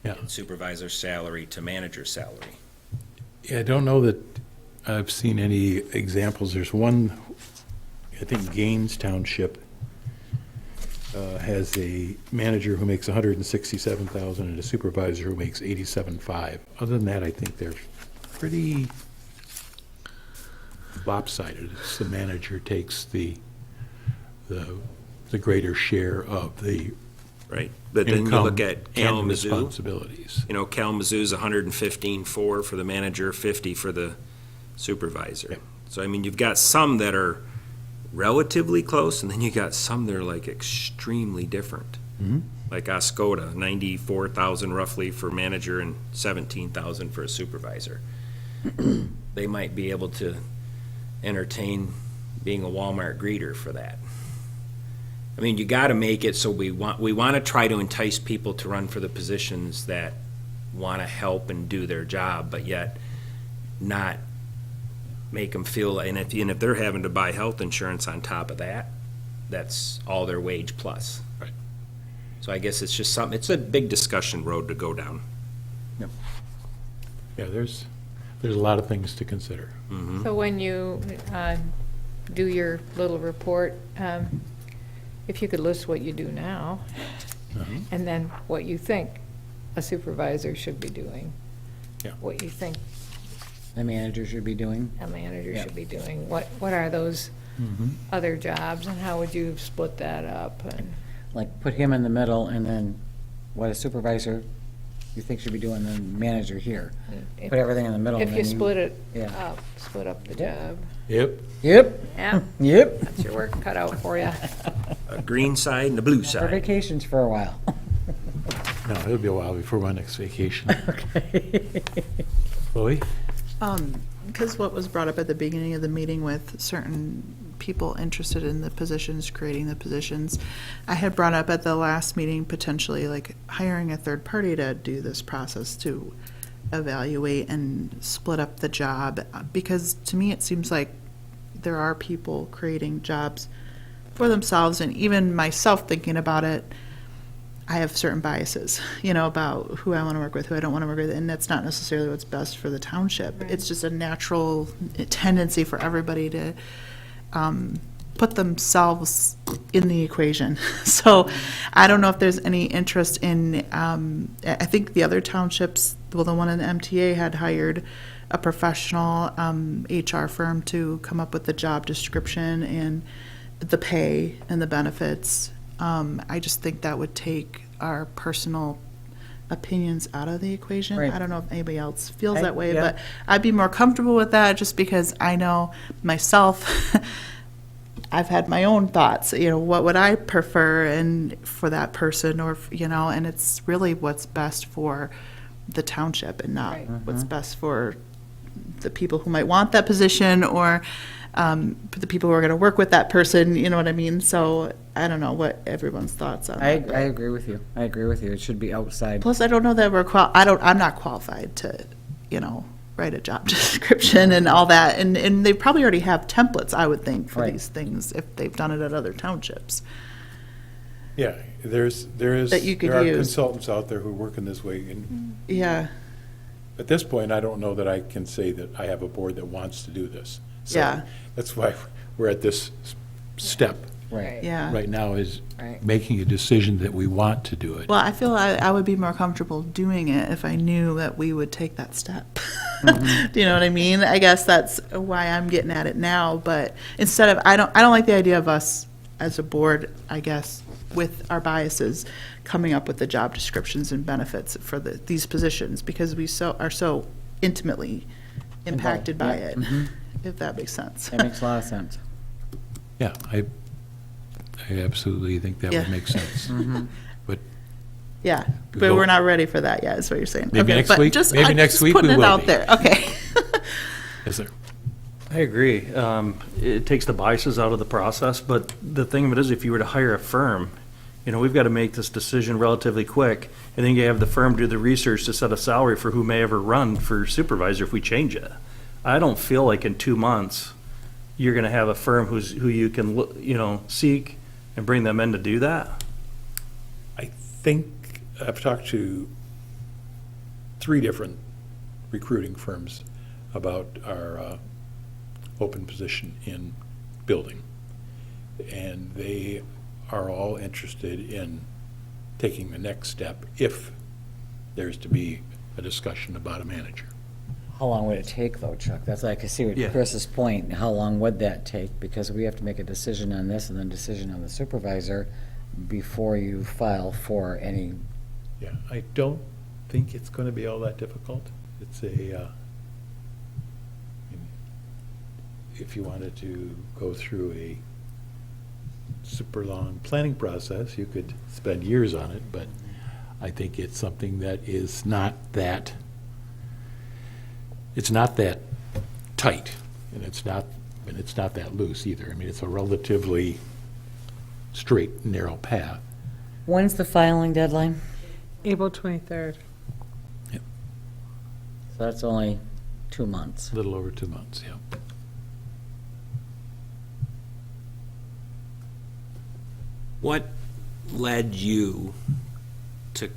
in supervisor salary to manager salary. Yeah, I don't know that I've seen any examples. There's one, I think Gaines Township has a manager who makes $167,000 and a supervisor who makes $87,500. Other than that, I think they're pretty lopsided. The manager takes the greater share of the Right, but then you income look at and Kalamazoo. responsibilities. Kalamazoo's $115,400 for the manager, $50,000 for the supervisor. Yep. So, I mean, you've got some that are relatively close, and then you got some that are like extremely different. Mhm. Like Oscoda, $94,000 roughly for manager and $17,000 for a supervisor. They might be able to entertain being a Walmart greeter for that. I mean, you got to make it so we want to try to entice people to run for the positions that want to help and do their job, but yet not make them feel, and if they're having to buy health insurance on top of that, that's all their wage plus. Right. So I guess it's just it's a big discussion road to go down. Yeah, there's a lot of things to consider. So when you do your little report, if you could list what you do now, and then what you think a supervisor should be doing, Yeah. what you think The manager should be doing. a manager Yeah. should be doing, what are those other jobs, and how would you split that up? And Like, put him in the middle, and then what a supervisor you think should be doing, the manager here. if- Put everything in the middle. If and you then split it Yeah. up, split up the Yeah. job. Yep. Yep, Yeah, yep. that's your work cut out for you. A green side and a blue For side. vacations for a while. No, it'll be a while before my next vacation. Okay. Chloe? Because what was brought up at the beginning of the meeting with certain people interested in the positions, creating the positions. I had brought up at the last meeting potentially like hiring a third party to do this process to evaluate and split up the job, because to me it seems like there are people creating jobs for themselves, and even myself thinking about it, I have certain biases, about who I want to work with, who I don't want to work with, and that's not necessarily what's best for the township. Right. It's just a natural tendency for everybody to put themselves in the equation. So I don't know if there's any interest in, I think the other townships, well, the one in the MTA had hired a professional HR firm to come up with the job description and the pay and the benefits. I just think that would take our personal opinions out of the equation. Right. I don't know if anybody else feels that way, yeah. but I'd be more comfortable with that just because I know myself, I've had my own thoughts, what would I prefer and for that person, or, and it's really what's best for the township and not what's best for the people who might want that position, or the people who are going to work with that person, you know what I mean? So I don't know what everyone's thoughts on I that. agree with you. I agree with you. It should be outside. Plus, I don't know that I'm not qualified to, write a job description and all that. And they probably already have templates, I would think, for Right. these things if they've done it at other townships. Yeah, there is, That you could there are use. consultants out there who work in this way, and Yeah, at this point, I don't know that I can say that I have a board that wants to do this. So Yeah. that's why we're at this step Right. yeah. right now, is Right. making a decision that we want to do it. Well, I feel I would be more comfortable doing it if I knew that we would take that step. Mm-hmm. Do you know what I mean? I guess that's why I'm getting at it now, but instead of, I don't like the idea of us as a board, I guess, with our biases, coming up with the job descriptions and benefits for these positions, because we are so intimately impacted by Yeah. it, Mhm. if that makes sense. That makes a lot of sense. Yeah, I absolutely think that Yeah. would make sense. Mm-hmm. But Yeah, but Go- we're not ready for that yet, is what you're saying. Maybe Okay, next but week- just- maybe I'm next just week putting we it will out be. there. Okay. is there? I agree. It takes the biases out of the process, but the thing of it is, if you were to hire a firm, we've got to make this decision relatively quick, and then you have the firm do the research to set a salary for who may ever run for supervisor if we change it. I don't feel like in 2 months, you're going to have a firm who you can, seek and bring them in to do that. I think I've talked to 3 different recruiting firms about our open position in building. And they are all interested in taking the next step if there's to be a discussion about a manager. How long would it take, though, Chuck? That's like, I see what Yeah. Chris's point. How long would that take? Because we have to make a decision on this and then decision on the supervisor before you file for any. Yeah, I don't think it's going to be all that difficult. It's if you wanted to go through a super long planning process, you could spend years on it, but I think it's something that is not that, it's not that tight, and it's not that loose either. I mean, it's a relatively straight, narrow path. When's the filing deadline? April 23rd. So that's only 2 months. A little over 2 months, yeah. What led you to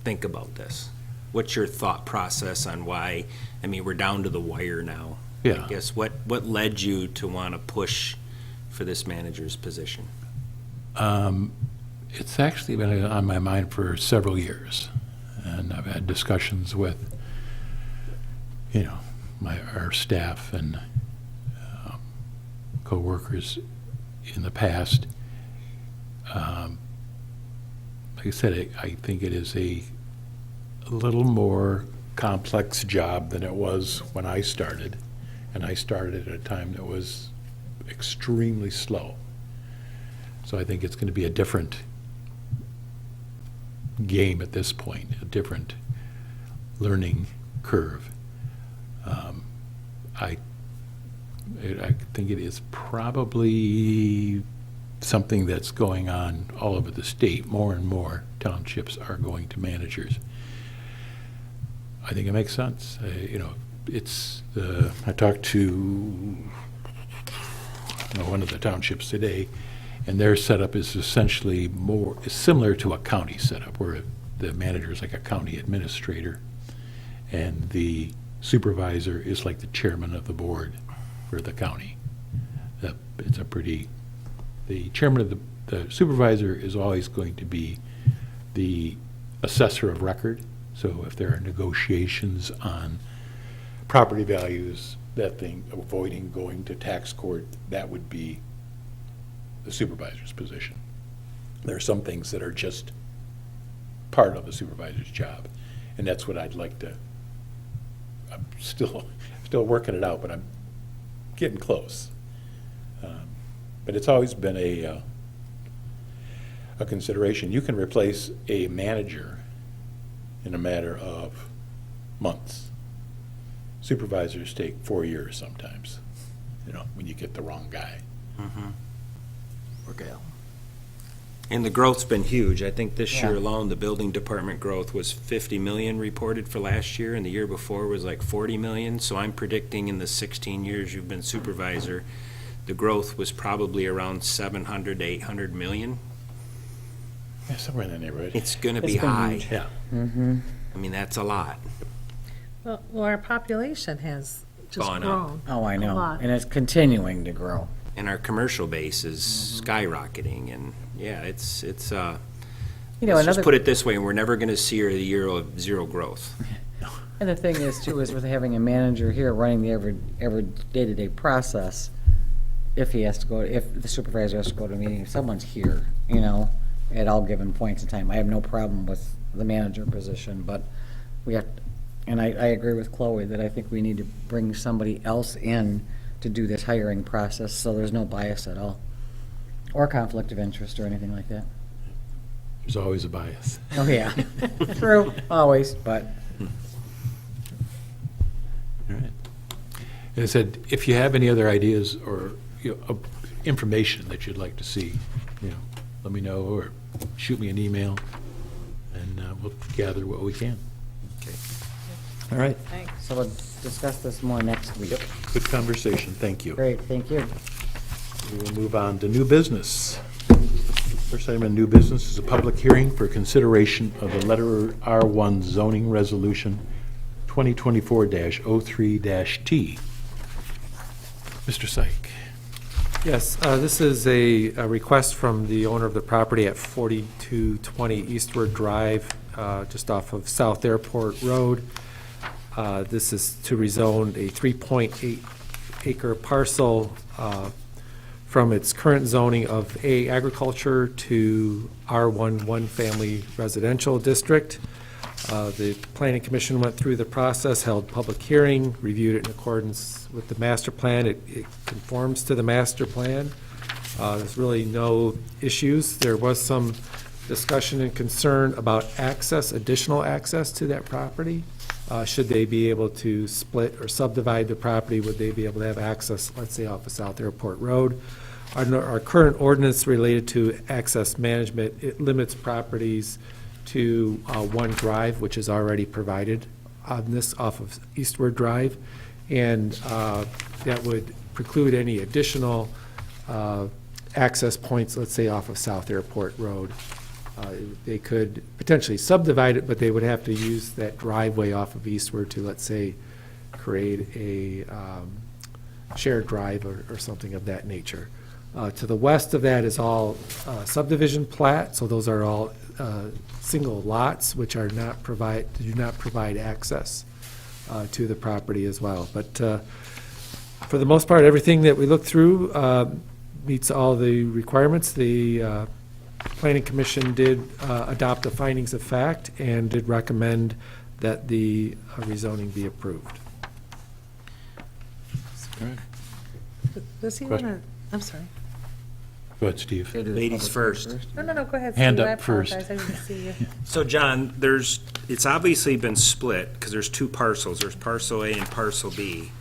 think about this? What's your thought process on why, we're down to the wire now. Yeah. I guess, what led you to want to push for this manager's position? It's actually been on my mind for several years, and I've had discussions with, our staff and coworkers in the past. Like I said, I think it is a little more complex job than it was when I started, and I started at a time that was extremely slow. So I think it's going to be a different game at this point, a different learning curve. I think it is probably something that's going on all over the state. More and more townships are going to managers. I think it makes sense. I talked to one of the townships today, and their setup is essentially is similar to a county setup, where the manager is like a county administrator, and the supervisor is like the chairman of the board for the county. The chairman of the supervisor is always going to be the assessor of record. So if there are negotiations on property values, avoiding going to tax court, that would be the supervisor's position. There are some things that are just part of the supervisor's job, and that's what I'd like to. I'm still working it out, but I'm getting close. But it's always been a consideration. You can replace a manager in a matter of months. Supervisors take 4 years sometimes, when you get the wrong guy. Or gal. And the growth's been huge. I think this year Yeah. alone, the building department growth was 50 million reported for last year, and the year before was like 40 million. So I'm predicting in the 16 years you've been supervisor, the growth was probably around 700 to 800 million. Yeah, somewhere in that neighborhood. It's going to be It's been high. huge. Yeah. I mean, that's a lot. Well, our population has just Gone up. grown. Oh, I a know, lot. and it's continuing to grow. And our commercial base is skyrocketing, and it's let's just Another, put it this way, we're never going to see a year of zero growth. and the thing is too, is with having a manager here running the every day-to-day process, if the supervisor has to go to a meeting, if someone's here, at all given points in time, I have no problem with the manager position, but we have, and I agree with Chloe that I think we need to bring somebody else in to do this hiring process, so there's no bias at all, or conflict of interest or anything like that. There's always a bias. Oh, yeah. True, always, but All right. And I said, if you have any other ideas or information that you'd like to see, let me know or shoot me an email, and we'll gather what we can. All right. so we'll discuss this more next week. Good conversation. Thank you. Great, thank you. We will move on to new business. First item in new business is a public hearing for consideration of the letter R1 zoning resolution 2024-03-T. Mr. Syke. Yes, this is a request from the owner of the property at 4220 Eastward Drive, just off of South Airport Road. This is to rezone a 3.8 acre parcel from its current zoning of A agriculture to R1 one-family residential district. The Planning Commission went through the process, held public hearing, reviewed it in accordance with the master plan. It conforms to the master plan. There's really no issues. There was some discussion and concern about additional access to that property. Should they be able to split or subdivide the property, would they be able to have access, let's say, off of South Airport Road? Our current ordinance related to access management, it limits properties to one drive, which is already provided on this off of Eastward Drive, and that would preclude any additional access points, let's say, off of South Airport Road. They could potentially subdivide it, but they would have to use that driveway off of Eastward to, let's say, create a shared drive or something of that nature. To the west of that is all subdivision plat, so those are all single lots, which do not provide access to the property as well. But for the most part, everything that we looked through meets all the requirements. The Planning Commission did adopt the findings of fact and did recommend that the rezoning be approved. All right. Does he Question? want to, I'm sorry. Go ahead, Steve. Ladies first. No, go ahead, Hand Steve. I up first. apologize, I didn't see you. So John, it's obviously been split because there's two parcels. There's parcel A and parcel B.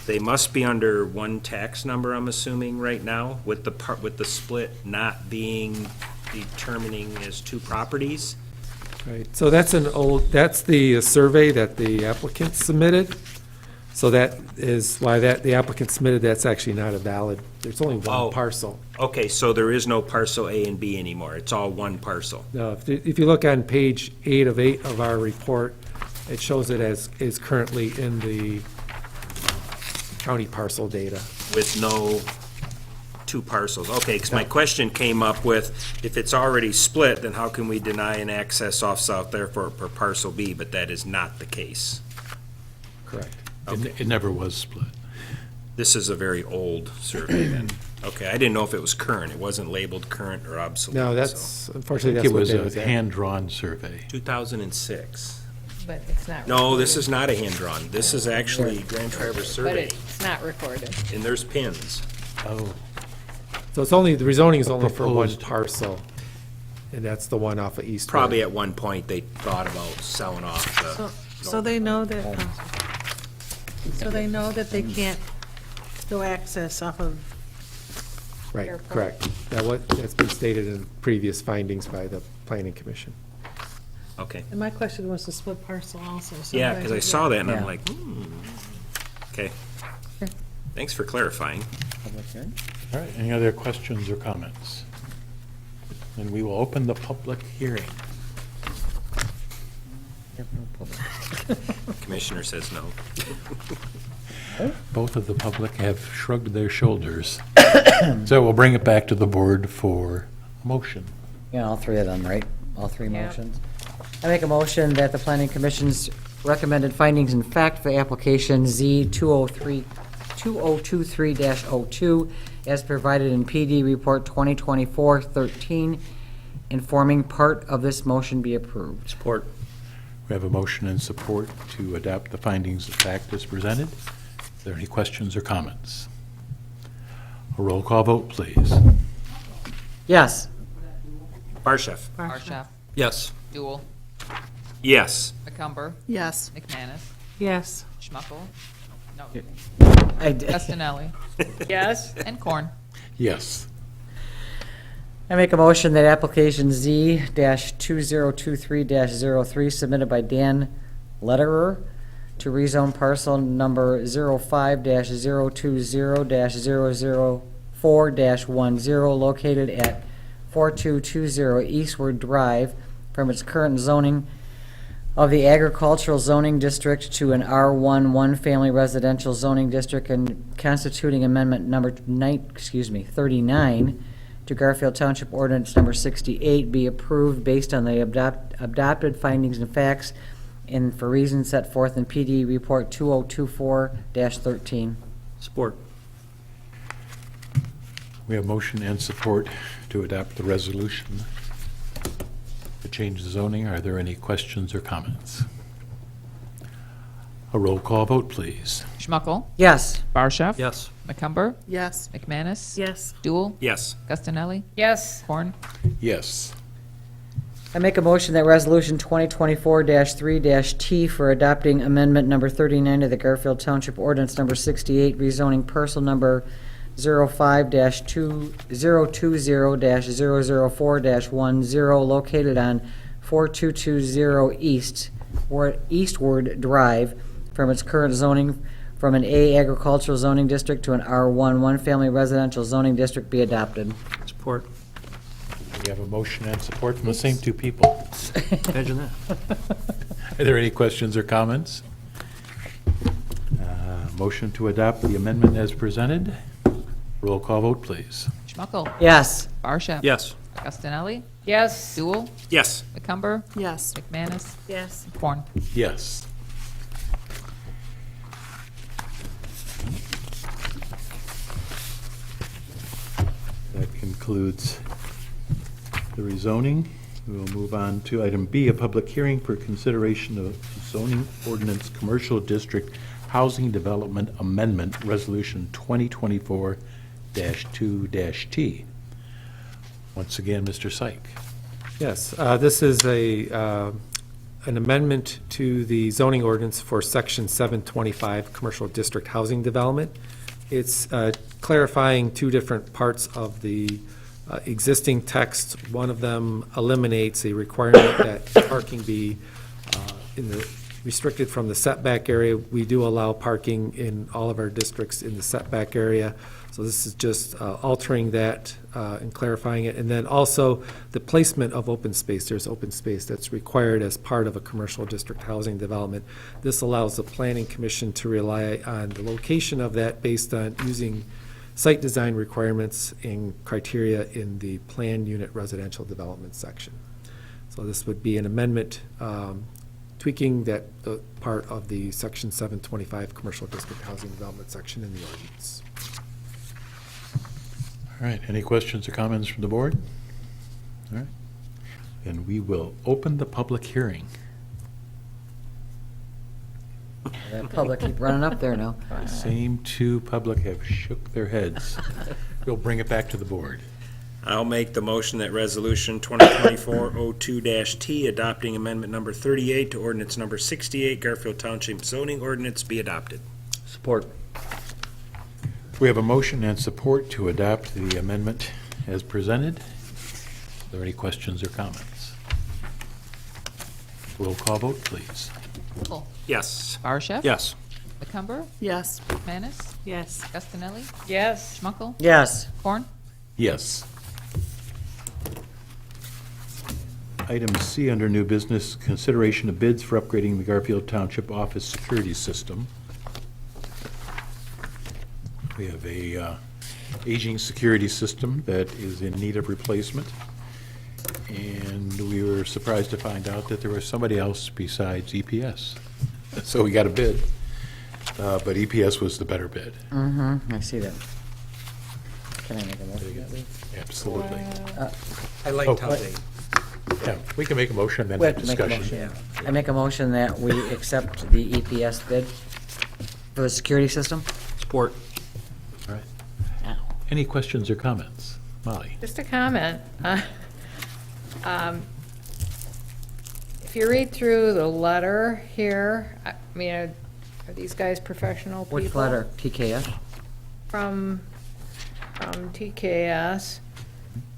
They must be under one tax number, I'm assuming, right now, with the split not being determining as two properties. Right, so that's that's the survey that the applicant submitted. So that is why the applicant submitted, that's actually not a valid, there's only Oh. one parcel. Okay, so there is no parcel A and B anymore. It's all one parcel. Now, if you look on page 8 of our report, it shows it as is currently in the county parcel data. With no two parcels. Okay, because my question came up with, if it's already split, then how can we deny an access off South there for parcel B? But that is not the case. Correct. It never was split. This is a very old survey then. Okay, I didn't know if it was current. It wasn't labeled current or obsolete. No, so. that's, I unfortunately, think that's it what was that was a at. hand-drawn survey. 2006. But it's not. No, this recorded. is not a hand-drawn. This is actually Grand Traverse But survey. it's not recorded. And there's pins. Oh. So it's only, the rezoning is only for one Proposed. parcel, and that's the one off of East. Probably at one point they thought about selling off the. So they know that, so they know that they can't go access off of, Right, Airport. correct. That's been stated in previous findings by the planning commission. Okay. and my question was the split parcel also. so Yeah, I'm because I glad- saw that and I'm Yeah. like, Okay. Thanks for clarifying. All right, any other questions or comments? Then we will open the public hearing. Commissioner says no. Both of the public have shrugged their shoulders. So we'll bring it back to the board for a motion. Yeah, all three of them, right? All three Yeah. motions? I make a motion that the planning commission's recommended findings in fact for application Z 2023-02, as provided in PD Report 2024-13, informing part of this motion be approved. Support. We have a motion and support to adopt the findings of fact as presented. Are there any questions or comments? A roll call vote, please. Yes. Barshef. Barshaf. Yes. Duel. Yes. McCumber. Yes. McManus. Yes. Schmuckel. No. I d- Castanelli. Yes? And Corn. Yes. I make a motion that application Z-2023-03 submitted by Dan Letterer to rezone parcel number 05-020-004-10 located at 4220 Eastward Drive from its current zoning of the agricultural zoning district to an R1 one-family residential zoning district and constituting amendment number 39 to Garfield Township Ordinance number 68 be approved based on the adopted findings and facts and for reasons set forth in PD Report 2024-13. Support. We have motion and support to adopt the resolution to change the zoning. Are there any questions or comments? A roll call vote, please. Schmuckel. Yes. Barshaf. Yes. McCumber. Yes. McManus. Yes. Duel. Yes. Castanelli. Yes? Corn. Yes. I make a motion that Resolution 2024-3-T for adopting amendment number 39 to the Garfield Township Ordinance number 68, rezoning parcel number 05-020-004-10 located on 4220 Eastward Drive from its current zoning from an A agricultural zoning district to an R1 one-family residential zoning district be adopted. Support. We have a motion and support from the same two people. Imagine that. Are there any questions or comments? Motion to adopt the amendment as presented. Roll call vote, please. Schmuckel. Yes. Barshaf. Yes. Castanelli. Yes? Duel. Yes. McCumber. Yes. McManus. Yes. Corn. Yes. That concludes the rezoning. We will move on to item B, a public hearing for consideration of zoning ordinance commercial district housing development amendment, resolution 2024-2-T. Once again, Mr. Syke. Yes, this is a an amendment to the zoning ordinance for Section 725, Commercial District Housing Development. It's clarifying two different parts of the existing text. One of them eliminates a requirement that parking be restricted from the setback area. We do allow parking in all of our districts in the setback area. So this is just altering that and clarifying it. And then also the placement of open space. There's open space that's required as part of a commercial district housing development. This allows the planning commission to rely on the location of that based on using site design requirements and criteria in the planned unit residential development section. So this would be an amendment tweaking that part of the Section 725 Commercial District Housing Development section in the ordinance. All right, any questions or comments from the board? All right, then we will open the public hearing. That public keep running up there now. The same two public have shook their heads. We'll bring it back to the board. I'll make the motion that resolution 2024-02-T, adopting amendment number 38 to ordinance number 68, Garfield Township zoning ordinance, be adopted. Support. We have a motion and support to adopt the amendment as presented. Are there any questions or comments? Roll call vote, please. Hinkle. Yes. Barshef? Yes. McCumber? Yes. Manis? Yes. Castanelli? Yes. Schmuckel? Yes. Corn? Yes. Item C under new business, consideration of bids for upgrading the Garfield Township office security system. We have a aging security system that is in need of replacement. And we were surprised to find out that there was somebody else besides EPS. So we got a bid, but EPS was the better bid. Mm-hmm, I see that. Can I make a motion? Absolutely. I liked how Oh, they, Yeah, we can make a motion and then Wait, have make a discussion. motion. I make a motion that we accept the EPS bid for the security system. Support. All right. Any questions or comments? Molly? Just a comment. If you read through the letter here, I mean, are these guys professional people? Which letter? TKS? From TKS.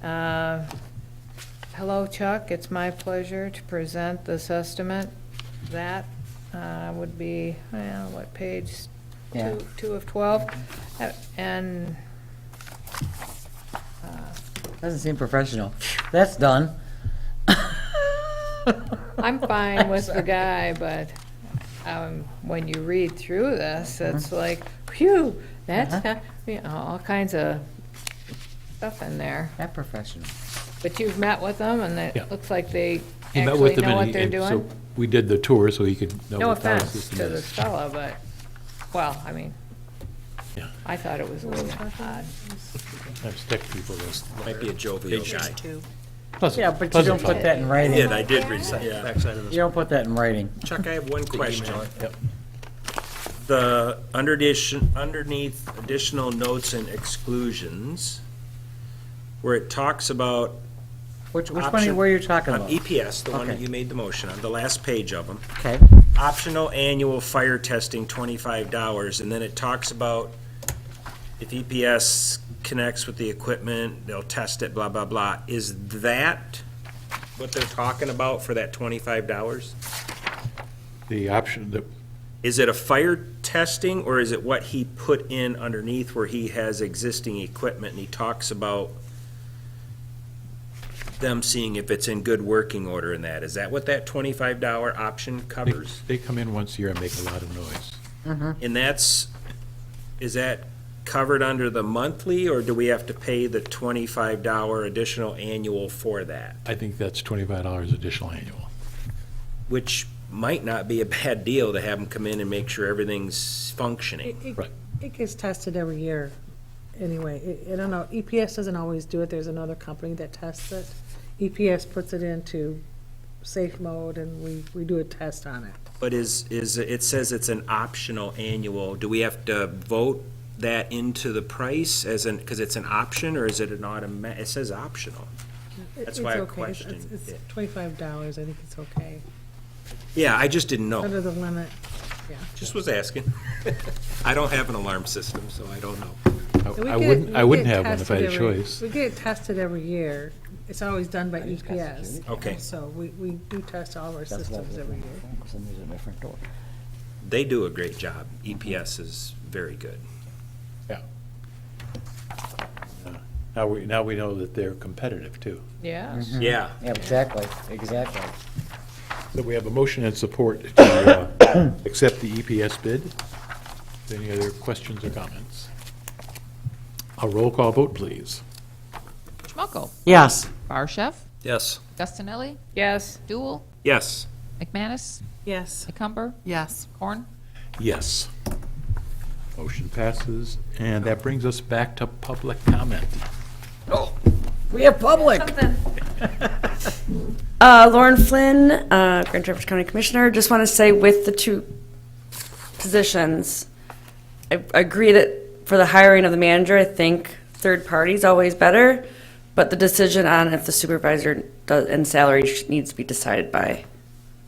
Hello, Chuck. It's my pleasure to present this estimate. That would be, well, what, page Yeah. 2 of 12? And Doesn't seem professional. That's done. I'm fine with the guy, but when you read through this, it's like, phew, that's not, you know, all kinds of stuff in there. That professional. But you've met with them, and Yeah. it looks like they He met actually with them know and what he- they're and so doing. we did the tour so he could know No what the offense system to is. this fella, but, well, I mean, Yeah. I thought it was a little odd. I've tech people this. might be a jovial guy. Pleasant- Yeah, but you pleasant don't put fellow. that in I writing. did, I did read it, yeah. Backside of You this. don't put that in writing. Chuck, I have one question. Yep. Underneath additional notes and exclusions, where it talks about Which one Option- were you talking on about? EPS, the one that Okay. you made the motion on, the last page of them, Okay, optional annual fire testing, $25, and then it talks about if EPS connects with the equipment, they'll test it, blah, blah, blah. Is that what they're talking about for that $25? The option, the, Is it a fire testing, or is it what he put in underneath where he has existing equipment and he talks about them seeing if it's in good working order and that? Is that what that $25 option covers? they come in once a year and make a lot of noise. And is that covered under the monthly, or do we have to pay the $25 additional annual for that? I think that's $25 additional annual. Which might not be a bad deal to have them come in and make sure everything's functioning. Right. It gets tested every year anyway. I don't know, EPS doesn't always do it. There's another company that tests it. EPS puts it into safe mode and we do a test on it. But it says it's an optional annual. Do we have to vote that into the price because it's an option, or is it an automatic? It says optional. That's why I It's okay. questioned It's it. $25. I think it's okay. Yeah, I just didn't know. Under the limit. Just was asking. I don't have an alarm system, so I don't know. We I get- wouldn't, I we wouldn't get have one if I had a tested every- choice. We get it tested every year. It's always done by EPS. Okay. So we do test all of our systems every year. Somebody's at my front door. They do a great job. EPS is very good. Yeah. Now we know that they're competitive, too. Yes. Yeah. Yeah, exactly, exactly. So we have a motion and support to accept the EPS bid. Any other questions or comments? A roll call vote, please. Schmuckel. Yes. Barshef. Yes. Gustinelli. Yes. Dool. Yes. McManus. Yes. McCumber. Yes. Corn. Yes. Motion passes, and that brings us back to public comment. We have public. Lauren Flynn, Grand Traverse County Commissioner, just want to say with the two positions, I agree that for the hiring of the manager, I think third party is always better, but the decision on if the supervisor and salary needs to be decided by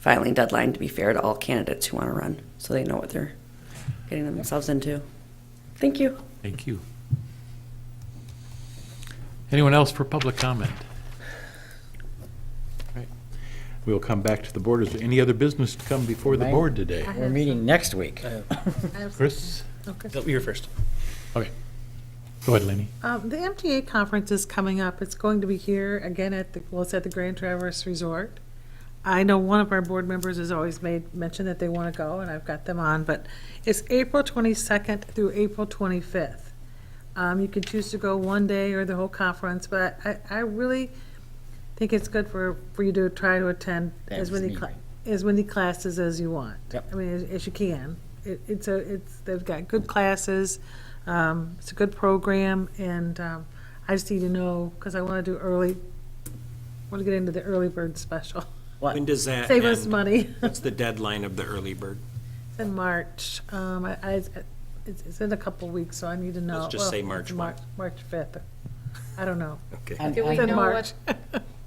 filing deadline, to be fair to all candidates who want to run, so they know what they're getting themselves into. Thank you. Thank you. Anyone else for public comment? Right. We'll come back to the board. Is there any other business to come before the board today? We're meeting next week. Chris? Nope, you're first. Okay. Go ahead, Lenny. The MTA conference is coming up. It's going to be here again it's at the Grand Traverse Resort. I know one of our board members has always made mention that they want to go, and I've got them on, but it's April 22nd through April 25th. You can choose to go one day or the whole conference, but I really think it's good for you to try to attend as many classes as you want. Yep. I mean, as you can. They've got good classes. It's a good program, and I just need to know, because I want to get into the early bird special. When does that Save us end? money. What's the deadline of the early bird? It's in March. It's in a couple weeks, so I need to know. Let's just say March it's March 5th. I don't know. Okay. And- Do we It's in know March.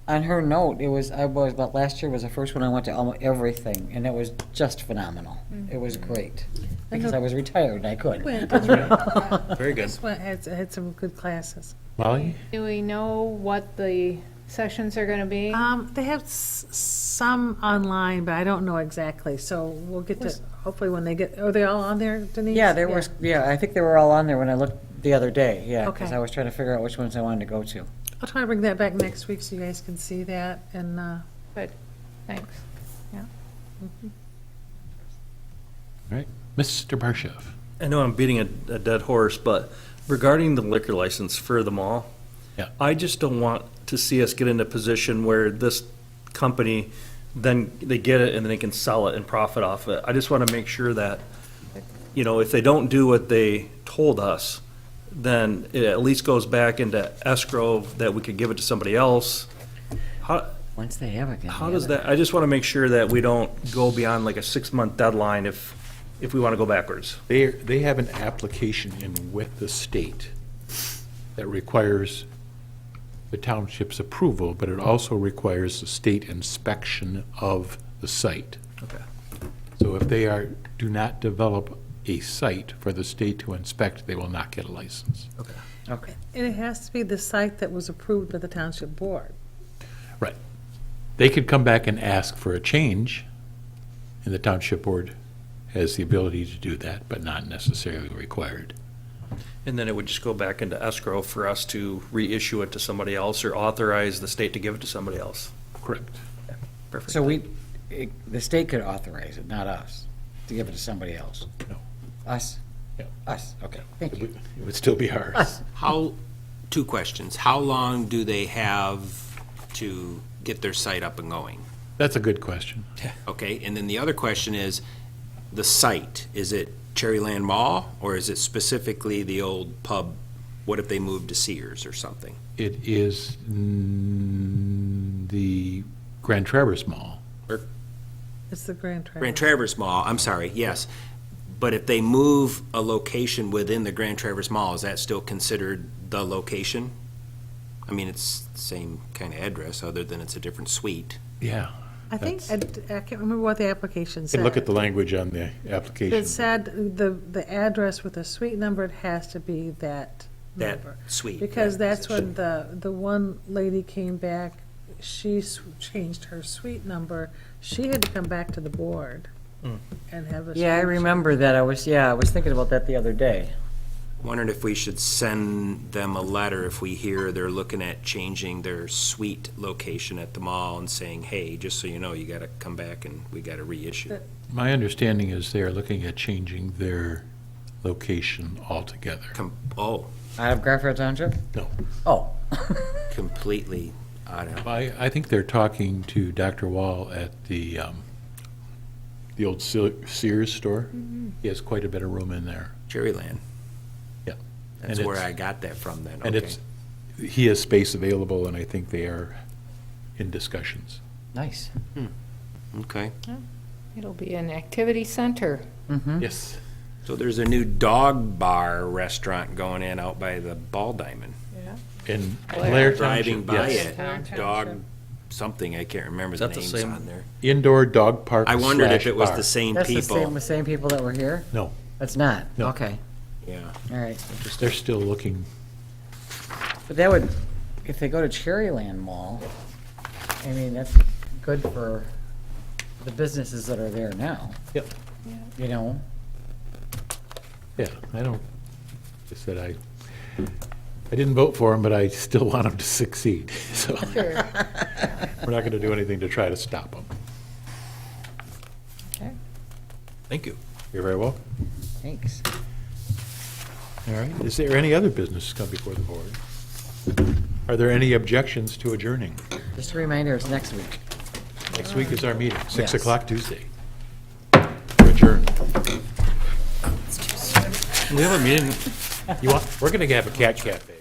On her note, but last year was the first one I went to almost everything, and it was just phenomenal. It was great, because I was retired and I could. Very good. This one had some good classes. Molly? Do we know what the sessions are going to be? They have some online, but I don't know exactly, so we'll get to, hopefully when they get, are they all on there, Denise? Yeah, I think they were all on there when I looked the other day, yeah, because Okay. I was trying to figure out which ones I wanted to go to. I'll try to bring that back next week so you guys can see that, and, Good, thanks. All right. Mr. Barshev? I know I'm beating a dead horse, but regarding the liquor license for the mall, Yeah. I just don't want to see us get in a position where this company, then they get it and then they can sell it and profit off it. I just want to make sure that, if they don't do what they told us, then it at least goes back into escrow that we could give it to somebody else. Once they have it. How does that, I just want to make sure that we don't go beyond like a 6-month deadline if we want to go backwards. They have an application in with the state that requires the township's approval, but it also requires the state inspection of the site. Okay. So if they do not develop a site for the state to inspect, they will not get a license. Okay. and it has to be the site that was approved by the township board. Right. They could come back and ask for a change, and the township board has the ability to do that, but not necessarily required. And then it would just go back into escrow for us to reissue it to somebody else or authorize the state to give it to somebody else. Correct. Perfect. So the state could authorize it, not us, to give it to somebody else? No. Us? Yeah. Us, okay, thank you. It would still be ours. Two questions. How long do they have to get their site up and going? That's a good question. Okay, and then the other question is, the site, is it Cherryland Mall, or is it specifically the old pub? What if they moved to Sears or something? It is the Grand Traverse Mall. It's the Grand Traverse. Grand Traverse Mall, I'm sorry, yes. But if they move a location within the Grand Traverse Mall, is that still considered the location? I mean, it's the same kind of address, other than it's a different suite. Yeah. I think, That's- I can't remember what the application You said. can look at the language on the application. It said the address with the suite number, it has to be that That number. suite. Because that that's when the one lady came back, she changed her suite number. She had to come back to the board and have a. Yeah, I suite remember that. I was thinking about that the other day. Wondering if we should send them a letter if we hear they're looking at changing their suite location at the mall and saying, hey, just so you know, you gotta come back and we gotta reissue. My understanding is they are looking at changing their location altogether. Oh, Out of Garfield Township? No. Oh. completely out of, I think they're talking to Dr. Wall at the old Sears store. He has quite a bit of room in there. Cherryland. Yeah. That's And where it's- I got that from then, And okay. it's, he has space available, and I think they are in discussions. Nice. Okay. It'll be an activity center. Yes. So there's a new dog bar restaurant going in out by the Ball Diamond. In Blair. Blair Driving Township, by yes. it, Township. dog something, I can't remember the that the names same- on there. Indoor dog park I wondered if slash it was bar. the same That's people. the same people that were here? No, That's not? No. Okay, Yeah. all right. they're still looking. But that would, if they go to Cherryland Mall, I mean, that's good for the businesses that are there now. Yep. You know? Yeah, I don't, I said I didn't vote for him, but I still want him to succeed, so. We're not going to do anything to try to stop him. Okay. Thank you. You're very welcome. Thanks. All right, is there any other business to come before the board? Are there any objections to adjourning? Just a reminder, it's next week. Next week is our meeting, 6 Yes. o'clock Tuesday. We're adjourned. We have a meeting You want, we're going to have a cat cafe.